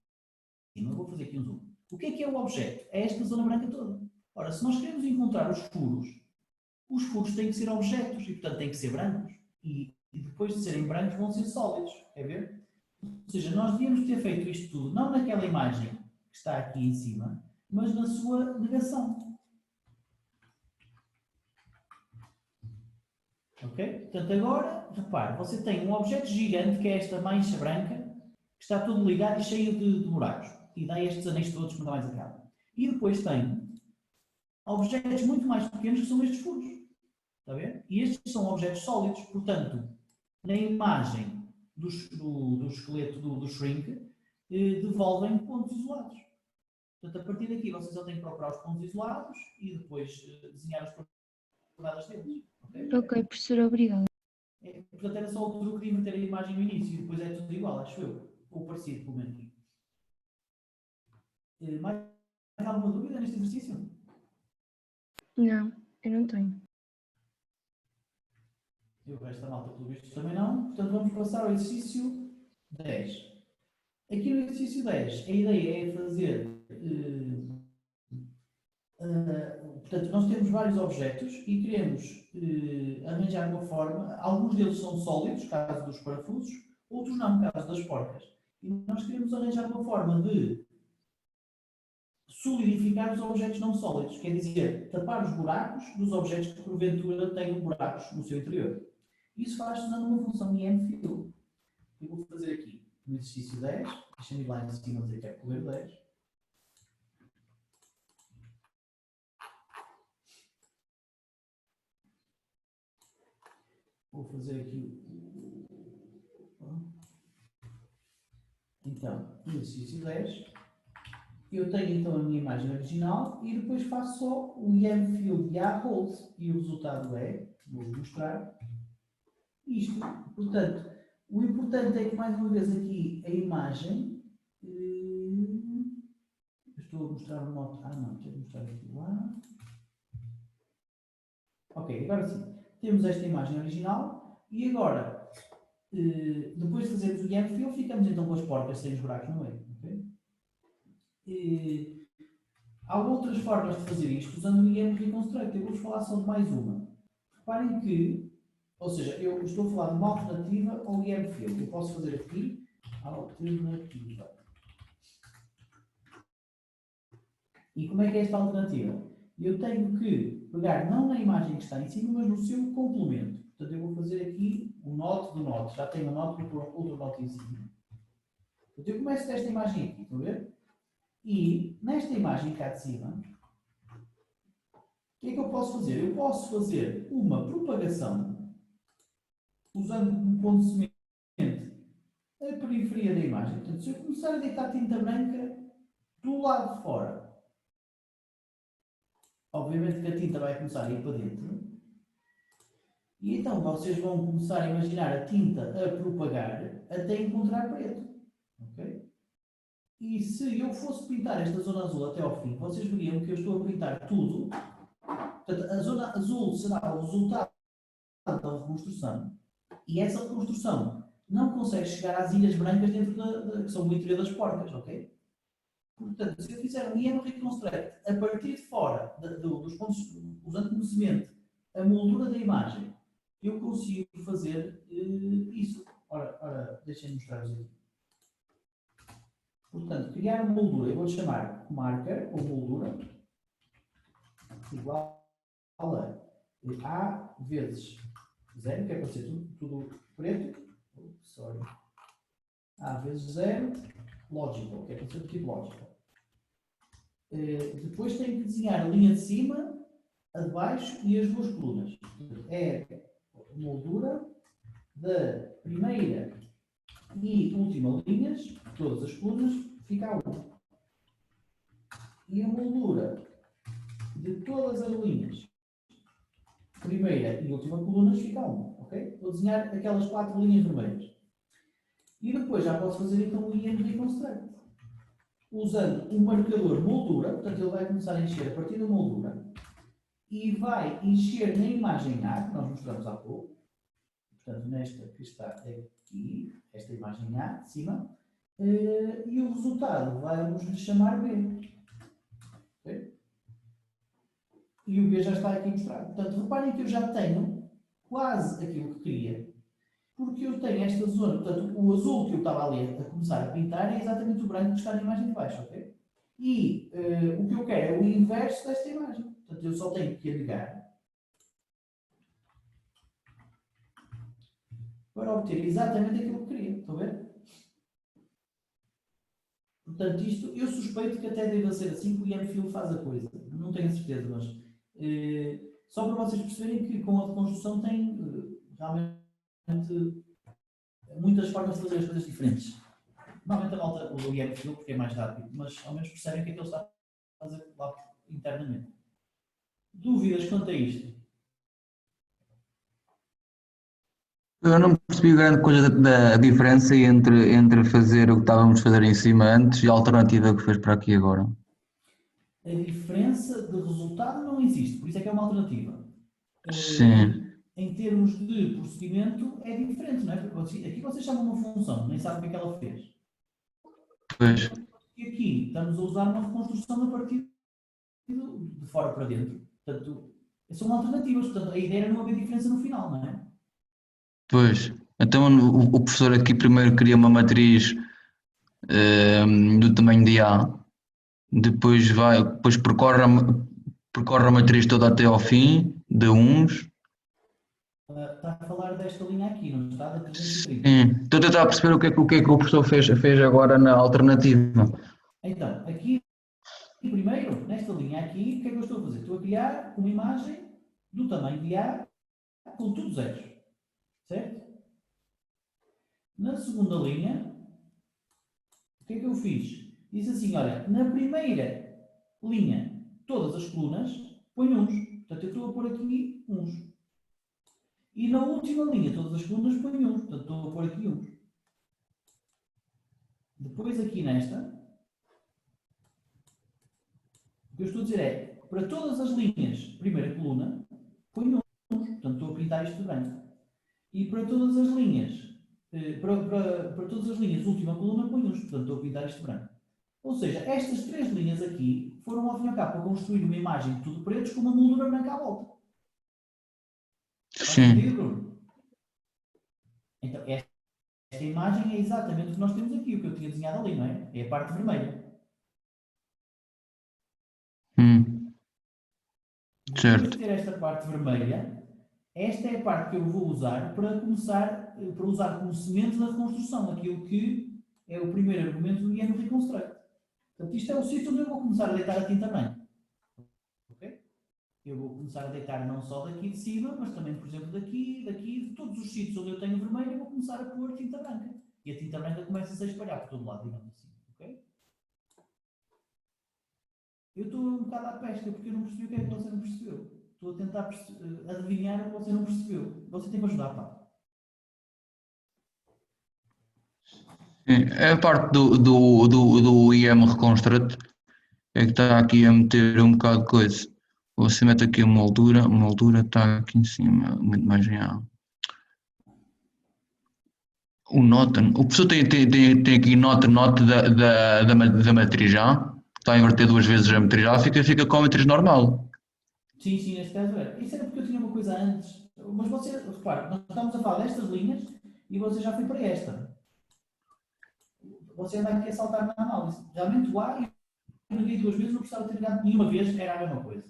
eu vou fazer aqui um zoom. O que é o objeto? É esta zona branca toda. Ora, se nós queremos encontrar os furos têm que ser objetos e, portanto, têm que ser brancos. E depois de serem brancos, vão ser sólidos. Quer ver? Ou seja, nós devíamos ter feito isto tudo, não naquela imagem que está aqui em cima, mas na sua negação. Ok? Portanto, agora, repare, você tem um objeto gigante, que é esta mancha branca, que está tudo ligado e cheio de buracos. E dá estes anéis todos que nunca mais acabam. E depois tem objetos muito mais pequenos, que são estes furos. Está a ver? E estes são objetos sólidos. Portanto, na imagem do esqueleto do shrink, devolvem pontos isolados. Portanto, a partir daqui, vocês só têm que procurar os pontos isolados e depois desenhar as propriedades deles. Ok, professor, obrigada. Portanto, era só o truque de meter a imagem no início e depois é tudo igual, acho eu. Ou parecido, pelo menos. Mais alguma dúvida neste exercício? Não, eu não tenho. E o resto da malta, pelo visto, também não. Portanto, vamos passar ao exercício 10. Aqui no exercício 10, a ideia é fazer... portanto, nós temos vários objetos e queremos arranjar uma forma. Alguns deles são sólidos, caso dos parafusos, outros não, caso das porcas. E nós queremos arranjar uma forma de solidificar os objetos não sólidos, quer dizer, tapar os buracos dos objetos que porventura tenham buracos no seu interior. Isso faz-se usando uma função IMFIll. Eu vou fazer aqui no exercício 10, deixa-me ir lá em cima dizer que é correr 10. Vou fazer aqui então, no exercício 10, eu tenho então a minha imagem original e depois faço só o IMFIll de A-Hold e o resultado é, vou mostrar, isto. Portanto, o importante é que, mais uma vez, aqui a imagem, eu estou a mostrar uma moto, não, deixa eu mostrar aqui lá. Ok, agora sim, temos esta imagem original e agora, depois de fazermos o IMFIll, ficamos então com as porcas sem os buracos no meio. Okay? Há outras formas de fazer isto usando o IM Reconstruct. Eu vou-vos falar só de mais uma. Reparem que, ou seja, eu estou a falar de uma alternativa ao IMFIll. Eu posso fazer aqui alternativa. E como é que é esta alternativa? Eu tenho que pegar não na imagem que está em cima, mas no seu complemento. Portanto, eu vou fazer aqui o note do note. Já tenho o note e outro note em cima. Portanto, eu começo desta imagem aqui, estão a ver? E nesta imagem cá de cima, o que é que eu posso fazer? Eu posso fazer uma propagação usando como ponto de semente a periferia da imagem. Portanto, se eu começar a deitar tinta branca do lado de fora, obviamente que a tinta vai começar a ir para dentro. E então vocês vão começar a imaginar a tinta a propagar até encontrar preto. Ok? E se eu fosse pintar esta zona azul até ao fim, vocês veriam que eu estou a pintar tudo. Portanto, a zona azul será o resultado da reconstrução. E essa reconstrução não consegue chegar às ilhas brancas dentro que são o interior das porcas, ok? Portanto, se eu fizer um IM Reconstruct a partir de fora dos pontos, usando como semente a moldura da imagem, eu consigo fazer isso. Ora deixem-me mostrar-vos aqui. Portanto, criar uma moldura, eu vou chamar marker ou moldura igual a vezes 0, que é para ser tudo preto. Sorry. A vezes 0, logical, que é para ser tipo logical. Depois tenho que desenhar a linha de cima, a de baixo e as duas colunas. É a moldura da primeira e última linhas, todas as colunas, fica a 1. e a moldura de todas as linhas, primeira e última colunas, fica 1, ok? Vou desenhar aquelas 4 linhas vermelhas. E depois já posso fazer então o IM Reconstruct. Usando o marcador moldura, portanto ele vai começar a encher a partir da moldura e vai encher na imagem A, que nós mostramos há pouco, portanto nesta que está aqui, esta imagem A de cima, e o resultado vai-nos lhe chamar B. Okay? E o B já está aqui mostrado. Portanto, reparem que eu já tenho quase aquilo que queria, porque eu tenho esta zona, portanto, o azul que eu estava ali a começar a pintar é exatamente o branco que está na imagem de baixo, ok? E o que eu quero é o inverso desta imagem. Portanto, eu só tenho que ligar para obter exatamente aquilo que queria. Estão a ver? Portanto, isto, eu suspeito que até deva ser assim que o IMFIL faz a coisa. Não tenho certeza, mas só para vocês perceberem que com a reconstrução tem realmente muitas formas de fazer as coisas diferentes. Normalmente a malta usa o IMFIL porque é mais rápido, mas ao menos percebem o que é que ele está a fazer lá internamente. Dúvidas quanto a isto? Eu não percebi grande coisa da diferença entre fazer o que estávamos a fazer em cima antes e a alternativa que fez para aqui agora. A diferença de resultado não existe, por isso é que é uma alternativa. Sim. Em termos de procedimento é diferente, não é? Porque aqui vocês chamam uma função, nem sabem o que é que ela fez. Pois. E aqui estamos a usar uma reconstrução a partir de fora para dentro. Portanto, são alternativas. Portanto, a ideia era não haver diferença no final, não é? Pois. Então o professor aqui primeiro cria uma matriz do tamanho de A, depois percorre a matriz toda até ao fim, de uns. Está a falar desta linha aqui, não está? Da 330. Sim. Estou a tentar perceber o que é que o professor fez agora na alternativa. Então, aqui, primeiro, nesta linha aqui, o que é que eu estou a fazer? Estou a criar uma imagem do tamanho de A com tudo zeros. Certo? Na segunda linha, o que é que eu fiz? Disse assim, olha, na primeira linha, todas as colunas, põe uns. Portanto, eu estou a pôr aqui uns. E na última linha, todas as colunas, põe uns. Portanto, estou a pôr aqui uns. Depois, aqui nesta, o que eu estou a dizer é, para todas as linhas, primeira coluna, põe uns. Portanto, estou a pintar isto de branco. E para todas as linhas, para todas as linhas, última coluna, põe uns. Portanto, estou a pintar isto de branco. Ou seja, estas 3 linhas aqui foram, ao fim e ao cabo, para construir uma imagem de tudo pretos com uma moldura branca à volta. Faz sentido, Bruno? Então, esta imagem é exatamente o que nós temos aqui, o que eu tinha desenhado ali, não é? É a parte vermelha. Certo. Depois de ter esta parte vermelha, esta é a parte que eu vou usar para começar, para usar como semente da reconstrução, aquilo que é o primeiro argumento do IM Reconstruct. Portanto, isto é o sítio onde eu vou começar a deitar a tinta branca. Okay? Eu vou começar a deitar não só daqui de cima, mas também, por exemplo, daqui, de todos os sítios onde eu tenho vermelho, eu vou começar a pôr tinta branca. E a tinta branca começa a se espalhar por todo lado, digamos assim. Okay? Eu estou um bocado à pesca, porque eu não percebi o que é que você não percebeu. Estou a tentar adivinhar o que você não percebeu. Você tem que ajudar, pá. É a parte do IM Reconstruct é que está aqui a meter um bocado de coisa. Você mete aqui uma moldura está aqui em cima, uma imagem A. O nota, o professor tem aqui nota da matriz A, está a inverter 2 vezes a matriz A, fica com a matriz normal. Sim, neste caso era. Isso era porque eu tinha uma coisa antes. Mas você, repare, nós estamos a falar destas linhas e você já foi para esta. Você anda aqui a saltar na análise. Realmente o A, eu liguei 2 vezes, não precisava ter ligado nenhuma vez, era a mesma coisa.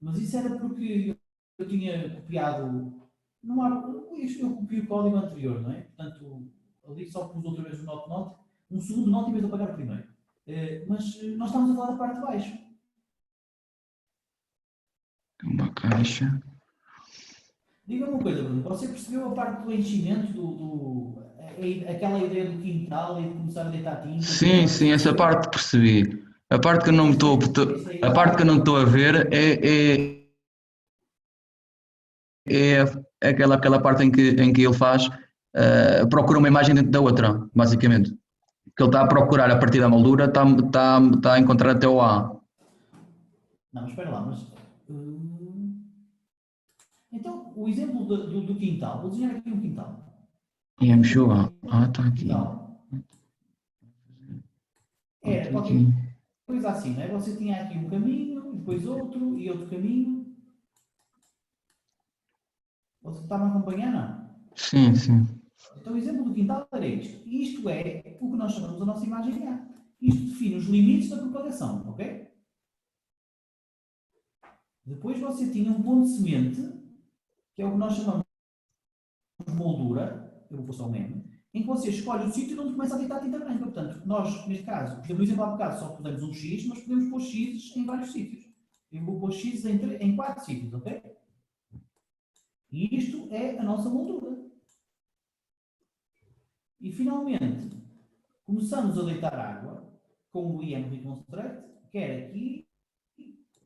Mas isso era porque eu tinha copiado. Não há, eu copiei o código anterior, não é? Portanto, ali só pus outra vez o note, um segundo note em vez de apagar o primeiro. Mas nós estamos a falar da parte de baixo. Uma caixa. Diga-me uma coisa, Bruno, você percebeu a parte do enchimento, aquela ideia do quintal e de começar a deitar tinta? Sim, essa parte percebi. A parte que eu não estou a parte que eu não estou a ver é aquela parte em que ele faz, procura uma imagem dentro da outra, basicamente. Que ele está a procurar a partir da moldura, está a encontrar até o A. Não, mas espera lá, mas. Então, o exemplo do quintal, vou desenhar aqui um quintal. E mexeu A. Está aqui. Quintal. Era Está qualquer aqui. coisa assim, não é? Você tinha aqui um caminho, depois outro e outro caminho. Você está-me a acompanhar, não? Sim, sim. Então, o exemplo do quintal era isto. E isto é o que nós chamamos a nossa imagem A. Isto define os limites da propagação, ok? Depois você tinha um ponto de semente, que é o que nós chamamos de moldura, eu vou pôr só um M, em que você escolhe o sítio onde começa a deitar a tinta branca. Portanto, nós, neste caso, por exemplo, no exemplo há bocado só podemos um X, mas podemos pôr X em vários sítios. Eu vou pôr X em 4 sítios, ok? E isto é a nossa moldura. E, finalmente, começamos a deitar água com o IM Reconstruct, quer aqui,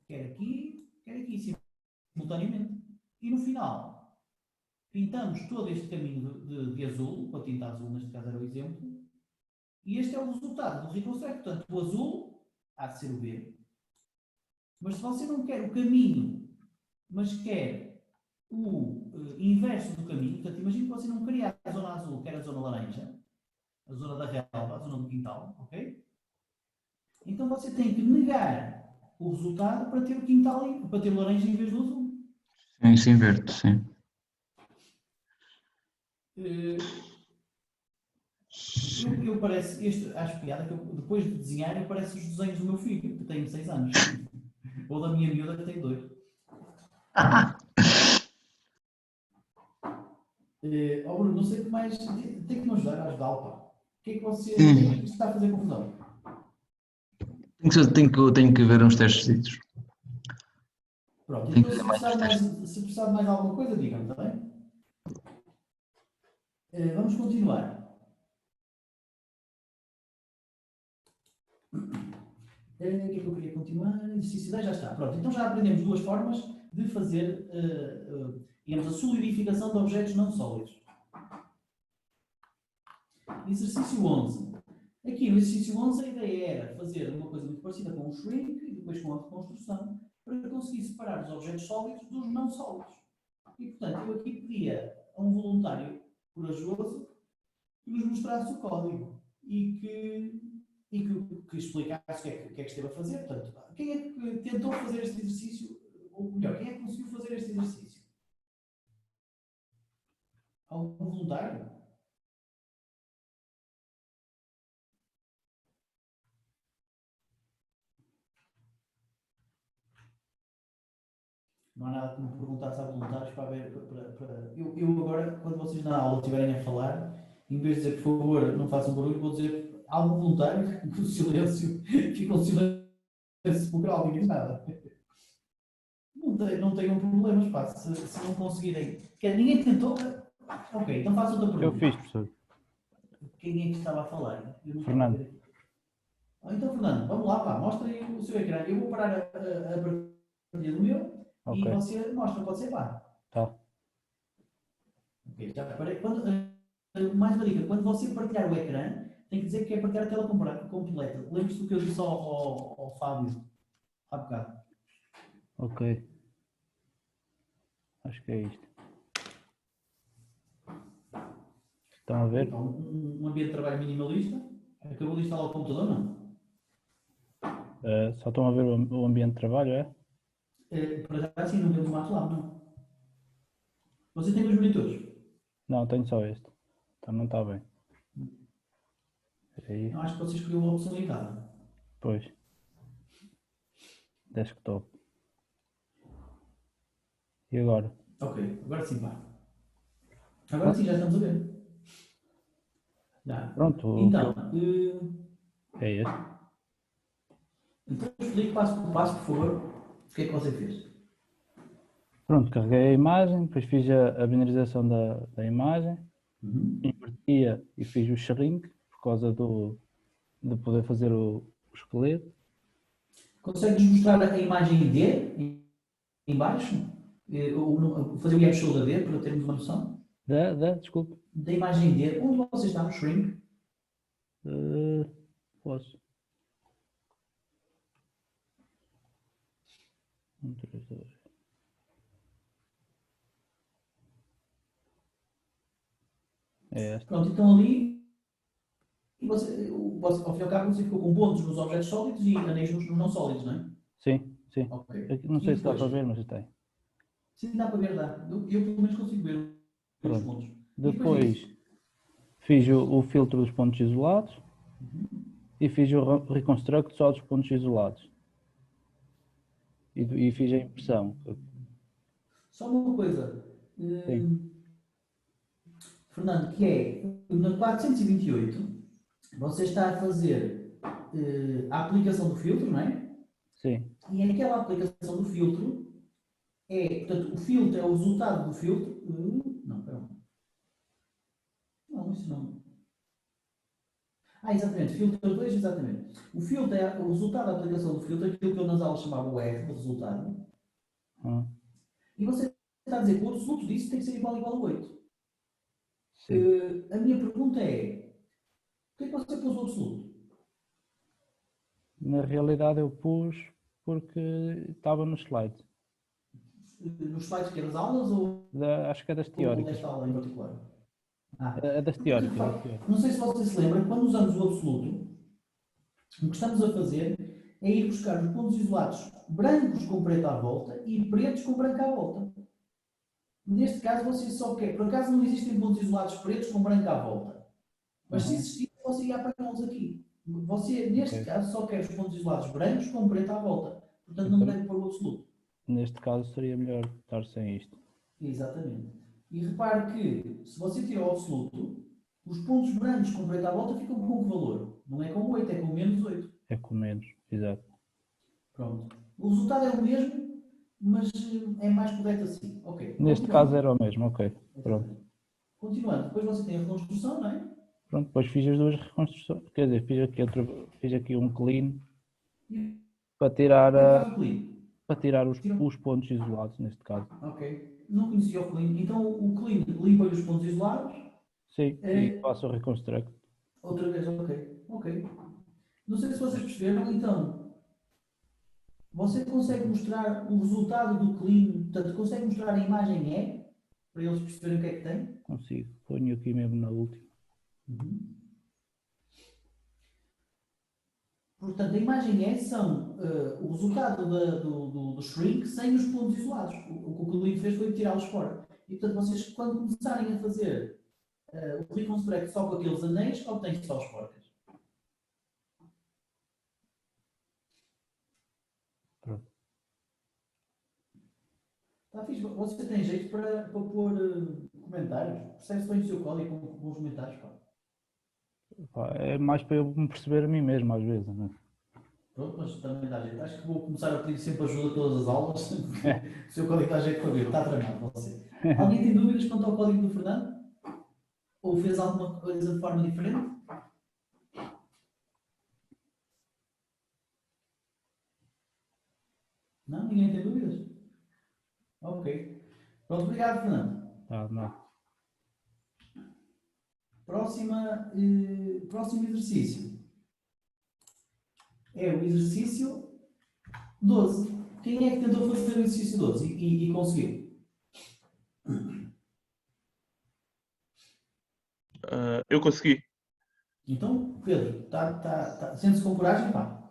quer aqui, quer aqui, simultaneamente. E, no final, pintamos todo este caminho de azul, com a tinta azul, neste caso era o exemplo, e este é o resultado do Reconstruct. Portanto, o azul há de ser o B. Mas se você não quer o caminho, mas quer o inverso do caminho, portanto, imagine que você não queria a zona azul, quer a zona laranja, a zona da relva, a zona do quintal, ok? Então você tem que negar o resultado para ter o quintal, para ter o laranja em vez do azul. Sim, isso inverte, sim. Eu parece, acho piada que depois de desenhar, eu pareço os desenhos do meu filho, que tem 6 anos. Ou da minha miúda, que tem 2. Bruno, não sei o que mais. Tem que me ajudar a ajudá-lo, pá. O que é que você. O que é que está a fazer confusão? Tenho que ver uns testes. Pronto, e depois se precisar de mais alguma coisa, diga-me, está bem? Vamos continuar. O que é que eu queria continuar? Exercício 10 já está. Pronto, então já aprendemos 2 formas de fazer, digamos, a solidificação de objetos não sólidos. Exercício 11. Aqui no exercício 11 a ideia era fazer uma coisa muito parecida com o shrink e depois com a reconstrução para conseguir separar os objetos sólidos dos não sólidos. E, portanto, eu aqui pedia a um voluntário corajoso que nos mostrasse o código e que explicasse o que é que esteve a fazer. Portanto, quem é que tentou fazer este exercício, ou melhor, quem é que conseguiu fazer este exercício? Algum voluntário? Não há nada que me perguntasse a voluntários para ver. Eu agora, quando vocês na aula estiverem a falar, em vez de dizer, por favor, não façam barulho, vou dizer algum voluntário, que o silêncio fica um silêncio sepulcral, ninguém diz nada. Não tenham problemas, pá, se não conseguirem. Ninguém tentou. Ok, então faço outra pergunta. Eu fiz, professor. Quem é que estava a falar? Fernando. Então, Fernando, vamos lá, pá, mostra aí o seu ecrã. Eu vou parar a partir do meu. Okay. E você mostra, pode ser pá. Tá. Ok, já parei. Mais uma dica, quando você partilhar o ecrã, tem que dizer que quer partilhar a tela completa. Lembre-se do que eu disse ao Fábio há bocado. Ok. Acho que é isto. Estão a ver? Então, um ambiente de trabalho minimalista. Acabou de instalar o computador, não? Só estão a ver o ambiente de trabalho, é? Para já assim, não temos mais lá, não. Você tem 2 monitores? Não, tenho só este. Então não está bem. Aí. Eu acho que você escolheu a opção errada. Pois. Desktop. E agora? Ok, agora sim, pá. Agora sim, já estamos a ver. Já. Pronto. Então, é este. Então explique passo por passo, por favor, o que é que você fez. Pronto, carreguei a imagem, depois fiz a binarização da imagem, e fiz o shrink, por causa de poder fazer o esqueleto. Consegues mostrar a imagem D em baixo? Ou fazer o Yep Shoulder D para termos uma noção? Desculpe. Da imagem D, onde você está no shrink? Posso. 1, 3, 2. É esta. Pronto, então ali, ao fim e ao cabo, você ficou com pontos nos objetos sólidos e anéis nos não sólidos, não é? Sim, sim. Ok. Aqui, não sei se dá para ver, mas tem. Sim, dá para ver, dá. Eu pelo menos consigo ver os Pronto. pontos. E Depois fiz o filtro dos pontos isolados e fiz o reconstruct só dos pontos isolados. E fiz a impressão. Só uma coisa, Sim. Fernando, que é, na 428, você está a fazer a aplicação do filtro, não é? Sim. E aquela aplicação do filtro portanto, o filtro é o resultado do filtro. Não, pera. Não, isso não. Exatamente, filtro 2, exatamente. O filtro é o resultado da aplicação do filtro, aquilo que eu nas aulas chamava o R, o resultado. E você está a dizer que o absoluto disso tem que ser igual a 8. A minha pergunta é, por que você pôs o absoluto? Na realidade eu pus porque estava nos slides. Nos slides que é das aulas ou Acho que é das teóricas. desta aula em particular? É das teóricas. Não sei se você se lembra, quando usamos o absoluto, o que estamos a fazer é ir buscar os pontos isolados brancos com preto à volta e pretos com branco à volta. Neste caso, você só quer. Por acaso não existem pontos isolados pretos com branco à volta. Mas se existisse, você ia apanhá-los aqui. Você, neste caso, só quer os pontos isolados brancos com preto à volta. Portanto, não deve pôr o absoluto. Neste caso, seria melhor estar sem isto. Exatamente. E repare que, se você tira o absoluto, os pontos brancos com preto à volta ficam com que valor? Não é com 8, é com menos 8. É com menos, exato. Pronto. O resultado é o mesmo, mas é mais correto assim. Ok. Neste caso era o mesmo, ok. Pronto. Continuando, depois você tem a reconstrução, não é? Pronto, depois fiz as duas reconstruções. Quer dizer, fiz aqui um clean para tirar, os pontos isolados, neste caso. Ok. Não conhecia o clean. Então o clean limpa-lhe os pontos isolados. Sim, e faço o reconstruct. Outra vez, ok. Não sei se vocês perceberam, então. Você consegue mostrar o resultado do clean, portanto, consegue mostrar a imagem E, para eles perceberem o que é que tem? Consigo. Ponho aqui mesmo na última. Portanto, a imagem E são o resultado do shrink sem os pontos isolados. O que o clean fez foi tirá-los fora. E, portanto, vocês, quando começarem a fazer o reconstruct só com aqueles anéis, obtêm só os porcas. Pronto. Está fixe. Você tem jeito para pôr comentários? Percebe-se bem o seu código com os comentários? É mais para eu me perceber a mim mesmo, às vezes. Não é? Pronto, mas também dá jeito. Acho que vou começar a pedir sempre ajuda a todas as aulas. O seu código dá jeito para ver. Está tramado você. Alguém tem dúvidas quanto ao código do Fernando? Ou fez alguma coisa de forma diferente? Não? Ninguém tem dúvidas? Ok. Pronto, obrigado, Fernando. Não. Próximo exercício. É o exercício 12. Quem é que tentou fazer o exercício 12 e conseguiu? Eu consegui. Então, Pedro, sente-se com coragem? Pá.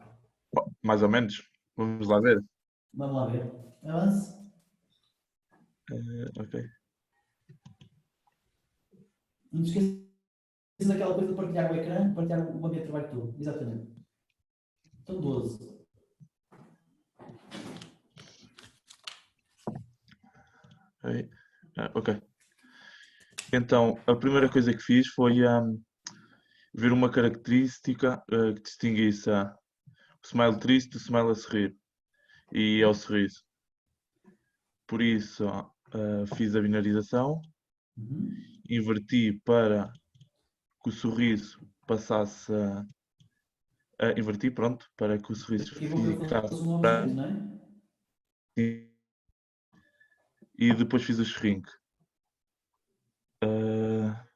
Mais ou menos. Vamos lá ver. Vamos lá ver. Avance. Ok. Não te esqueças daquela coisa de partilhar o ecrã, partilhar o ambiente de trabalho todo. Exatamente. Então, 12. Ok. Então, a primeira coisa que fiz foi ver uma característica que distinguisse o smile triste do smile a sorrir. E é o sorriso. Por isso, fiz a binarização, inverti para que o sorriso passasse Inverti, pronto, para que o sorriso E a boca ficasse fosse um objeto, branco. não é? E depois fiz o shrink. Ah,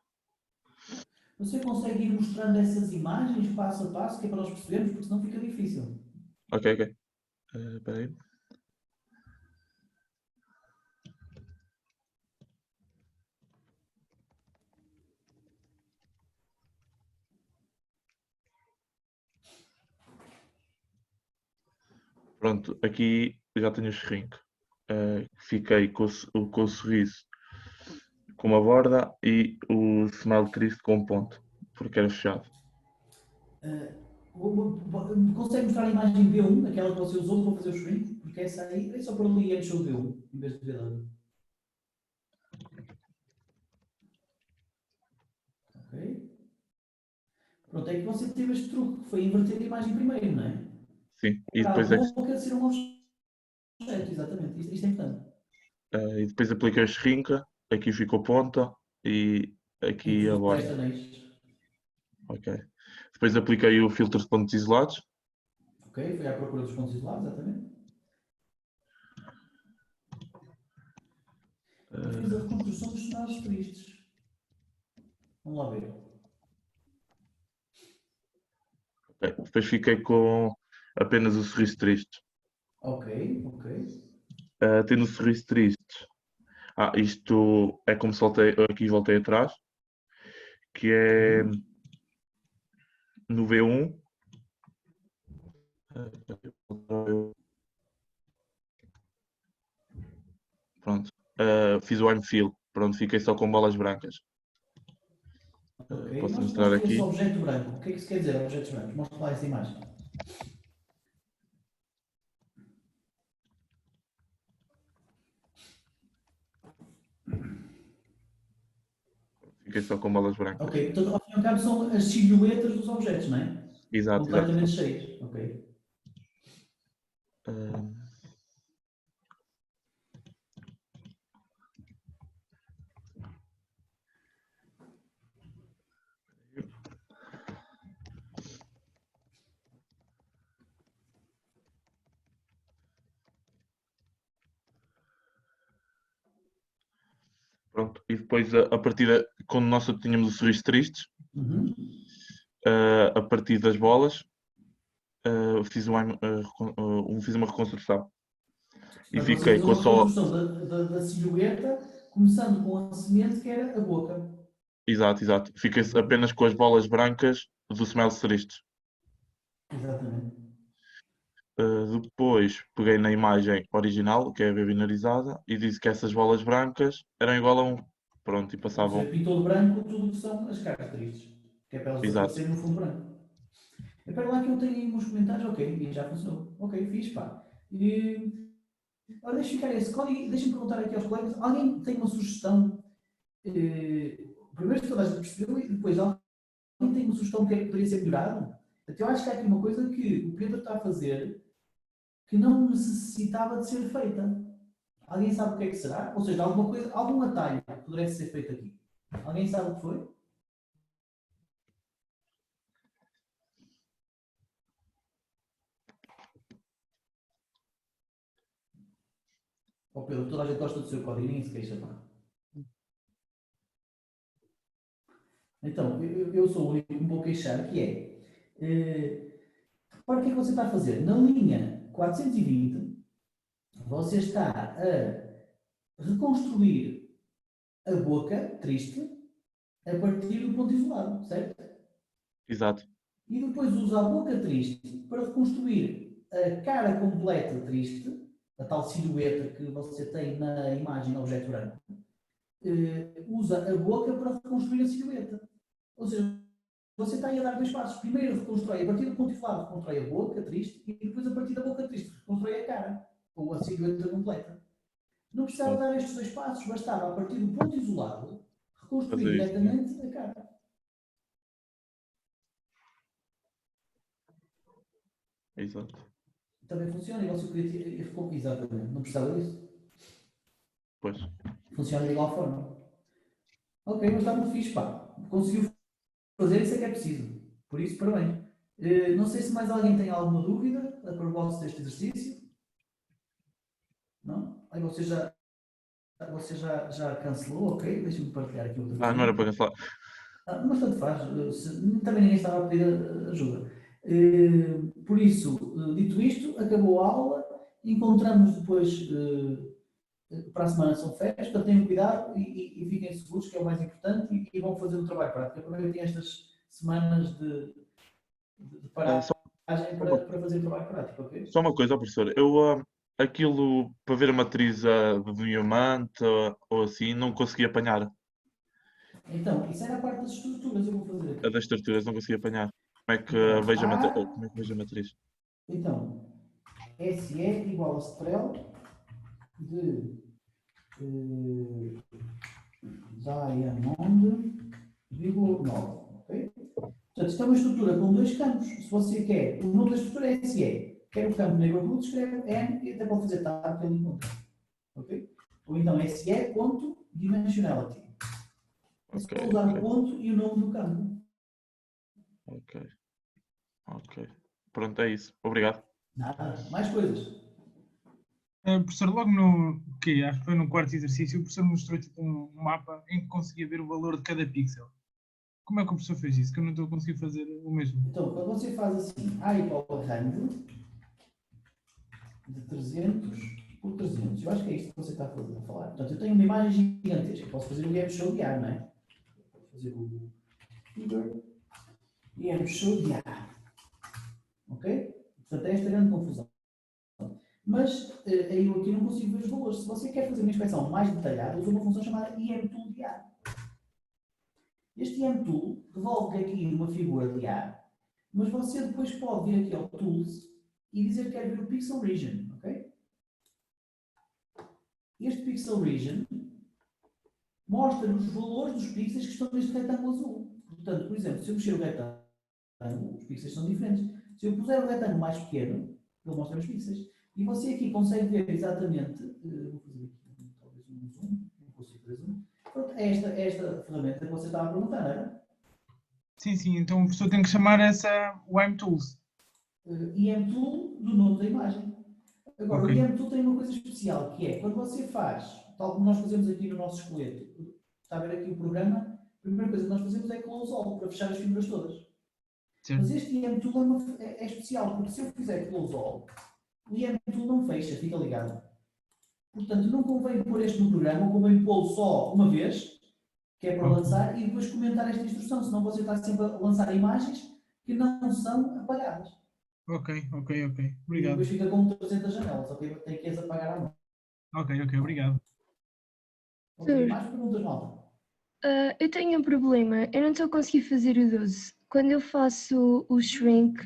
Você consegue ir mostrando essas imagens passo a passo, que é para nós percebermos, porque senão fica difícil. ok. Espera aí. Pronto, aqui já tenho o shrink. Fiquei com o sorriso com uma borda e o smile triste com um ponto, porque era fechado. Consegue mostrar a imagem B1, aquela que você usou para fazer o shrink? Porque essa aí é só por ali e enche o B1, em vez de V2. Ok? Pronto, é que você teve este truque, que foi inverter a imagem primeiro, não é? Sim, e Para a depois, boca ser um objeto, exatamente. Isto é importante. e depois apliquei o shrink, aqui ficou ponta e E aqui a depois os borda. anéis. Ok. Depois apliquei o filtro de pontos isolados. Ok? Foi à procura dos pontos isolados, exatamente. E fiz a reconstrução dos cenários tristes. Vamos lá ver. Ok. Depois fiquei com apenas o sorriso triste. Ok. Tendo o sorriso triste. Isto é como se voltei atrás, que é no V1. Pronto. Fiz o I'm Feel. Pronto, fiquei só com bolas brancas. Ok. Posso Mostra mostrar esse aqui. objeto branco. O que é que isso quer dizer, objetos brancos? Mostra lá essa imagem. Fiquei só com bolas brancas. Ok. Então, ao fim e ao cabo, são as silhuetas dos objetos, não é? Exato. Completamente cheios. Ok. Ah, Pronto. E depois, a partir quando nós só tínhamos o sorriso tristes, Uhum. a partir das bolas, fiz uma reconstrução. E Portanto, você fiquei fez com uma só. reconstrução da silhueta, começando com a semente que era a boca. Exato. Fiquei apenas com as bolas brancas do Smells Tristes. Exatamente. Depois peguei na imagem original, que é a binarizada, e disse que essas bolas brancas eram igual a 1. Pronto, e Ou passavam. seja, pintou de branco tudo o que são as características, que é para elas Exato. desaparecerem no fundo branco. Espera lá que eu tenho aí uns comentários, ok, e já funcionou. Ok, fiz, pá. Ora, deixa ficar esse código, deixa-me perguntar aqui aos colegas, alguém tem uma sugestão? Primeiro que toda a gente percebeu e depois alguém tem uma sugestão do que é que poderia ser melhorado? Então, eu acho que há aqui uma coisa que o Pedro está a fazer que não necessitava de ser feita. Alguém sabe o que é que será? Ou seja, alguma coisa, algum atalho que pudesse ser feito aqui. Alguém sabe o que foi? Ó Pedro, toda a gente gosta do seu código, ninguém se queixa, pá. Então, eu sou o único que me vou queixar, que repara o que é que você está a fazer. Na linha 420, você está a reconstruir a boca triste a partir do ponto isolado, certo? Exato. E depois usa a boca triste para reconstruir a cara completa triste, a tal silhueta que você tem na imagem no objeto branco. Usa a boca para reconstruir a silhueta. Ou seja, você está aí a dar dois passos. Primeiro reconstrói, a partir do ponto isolado, reconstrói a boca triste e depois a partir da boca triste reconstrói a cara, ou a silhueta completa. Não precisava dar estes dois passos, bastava a partir do ponto isolado reconstruir Fazer isso, sim. diretamente a cara. Exato. Também funciona e você podia ter. Exatamente, não precisava disso. Pois. Funciona de igual forma. Ok, mas está muito fixe, pá. Conseguiu fazer isso é que é preciso. Por isso, parabéns. Não sei se mais alguém tem alguma dúvida a propósito deste exercício. Não? Aí você já cancelou, ok? Deixa-me partilhar aqui outra Não era para cancelar. mas tanto faz, também ninguém estava a pedir ajuda. Por isso, dito isto, acabou a aula, encontramos depois, para a semana são férias, portanto tenham cuidado e fiquem seguros, que é o mais importante, e vão fazer o trabalho prático. Aproveitem estas semanas de paragem para fazer o trabalho prático, ok? Só uma coisa, professor. Eu, aquilo, para ver a matriz de diamante ou assim, não consegui apanhar. Então, isso era a parte das estruturas, eu vou fazer A aqui. das estruturas não consegui apanhar. Como é que Então, vejo como é que vejo a matriz? Então, SE igual a Strel de Diamond, vírgula 9, ok? Portanto, isto é uma estrutura com dois campos. Se você quer, o nome da estrutura é SE, quer o campo neighborhood, escreve N e até pode fazer tab que ele encontra, ok? Ou então SE ponto dimensionality. É só usar o ponto e o nome do campo. Ok. Pronto, é isso. Obrigado. Nada. Mais coisas? Professor, logo no que acho que foi no quarto exercício, o professor mostrou tipo um mapa em que conseguia ver o valor de cada pixel. Como é que o professor fez isso? Que eu não estou a conseguir fazer o mesmo. Então, quando você faz assim, A igual a rand de 300 por 300, eu acho que é isto que você está a falar. Portanto, eu tenho uma imagem gigantesca, posso fazer o IM show de A, não é? Posso fazer o figure IM show de A. Ok? Portanto, é esta grande confusão. Mas eu aqui não consigo ver os valores. Se você quer fazer uma inspeção mais detalhada, usa uma função chamada IMTool de A. Este IMTool devolve aqui uma figura de A, mas você depois pode vir aqui ao Tools e dizer que quer ver o Pixel Region, ok? Este Pixel Region mostra os valores dos pixels que estão neste retângulo azul. Portanto, por exemplo, se eu mexer o retângulo, os pixels são diferentes. Se eu puser o retângulo mais pequeno, ele mostra os pixels. E você aqui consegue ver exatamente, vou fazer aqui talvez um zoom, não consigo fazer zoom. Pronto, é esta ferramenta que você estava a perguntar, não era? Sim, então o professor tem que chamar essa IMTools. IMTool do nome da imagem. Agora, Ok. o IMTool tem uma coisa especial, que é, quando você faz, tal como nós fazemos aqui no nosso esqueleto, está a ver aqui o programa, a primeira coisa que nós fazemos é close all, para fechar as figuras todas. Certo. Mas este IMTool é especial, porque se eu fizer close all, o IMTool não fecha, fica ligado. Portanto, não convém pôr este no programa, convém pô-lo só uma vez, que é para lançar, e depois comentar esta instrução, senão você está sempre a lançar imagens que não são apagadas. Ok. E Obrigado. depois fica com 300 janelas, ok? Tem que as apagar à mão. Ok, obrigado. Ok, mais perguntas, malta? Eu tenho um problema, eu não estou a conseguir fazer o 12. Quando eu faço o shrink,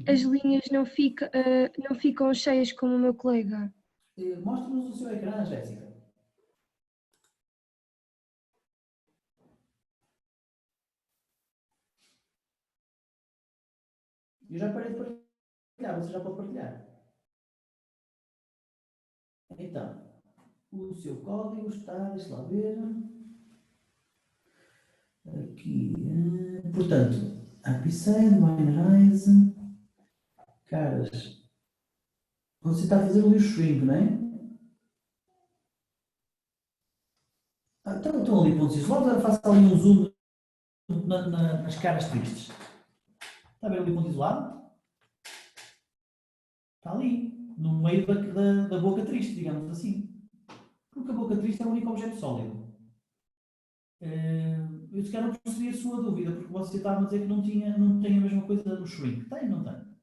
as linhas não ficam cheias como o meu colega. Mostre-nos o seu ecrã, Jéssica. Eu já parei de partilhar, você já pode partilhar. Então, o seu código está, deixa lá ver. Aqui, portanto, Apicide, Binarize, caras, você está a fazer o shrink, não é? Estão ali pontos isolados, faça ali um zoom nas caras tristes. Está a ver ali o ponto isolado? Está ali, no meio da boca triste, digamos assim. Porque a boca triste é o único objeto sólido. Eu se calhar não percebi a sua dúvida, porque você estava a dizer que não tem a mesma coisa do shrink. Tem, não tem?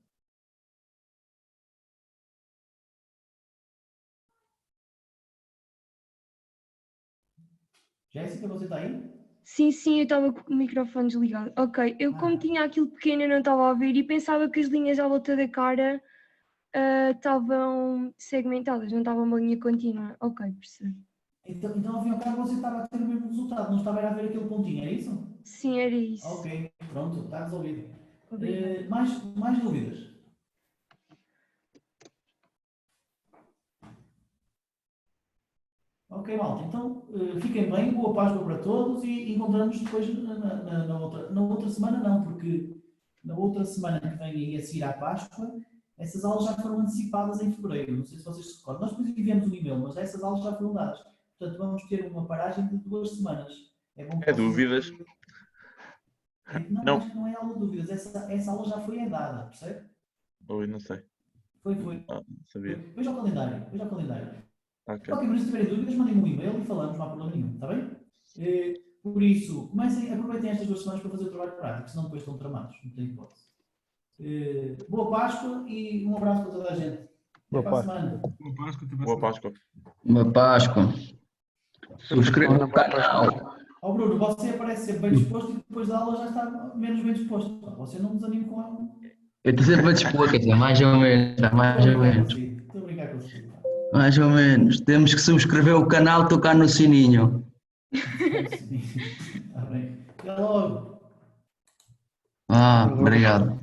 Jéssica, você está aí? Sim, eu estava com o microfone desligado. Ok, eu como tinha aquilo pequeno, eu não estava a ouvir e pensava que as linhas à volta da cara estavam segmentadas, não estavam uma linha contínua. Ok, percebi. Então, ao fim e ao cabo, você estava a ter o mesmo resultado, não estava a ver aquele pontinho, é isso? Sim, era isso. Ok, pronto, está resolvido. Obrigada. Mais dúvidas? Ok, malta, então fiquem bem, boa Páscoa para todos e encontramos depois na outra semana, não, porque na outra semana que vem aí a seguir à Páscoa, essas aulas já foram antecipadas em fevereiro. Não sei se vocês se recordam. Nós depois enviamos um e-mail, mas essas aulas já foram dadas. Portanto, vamos ter uma paragem de 2 semanas. É bom que É vocês- dúvidas? Não, Não. acho que não é aula de dúvidas. Essa aula já foi dada, percebe? Oi, não sei. Foi. Não sabia. Veja o calendário. Veja o calendário. Ok. Ok, mas se tiverem dúvidas, mandem um e-mail e falamos, não há problema nenhum, está bem? Por isso, aproveitem estas 2 semanas para fazer o trabalho prático, senão depois estão tramados, não tem hipótese. Boa Páscoa e um abraço para toda a gente. Boa Até para a Páscoa. semana. Boa Páscoa, até para a Boa semana. Páscoa. Uma Páscoa. Subscreva o canal. Ó Bruno, você parece ser bem disposto e depois da aula já está menos bem disposto. Você não desanime com ela. Eu estou sempre a dispor, quer dizer, mais ou menos. Estou a brincar consigo. Mais ou menos. Temos que subscrever o canal, tocar no sininho. Está bem. Até logo. Obrigado.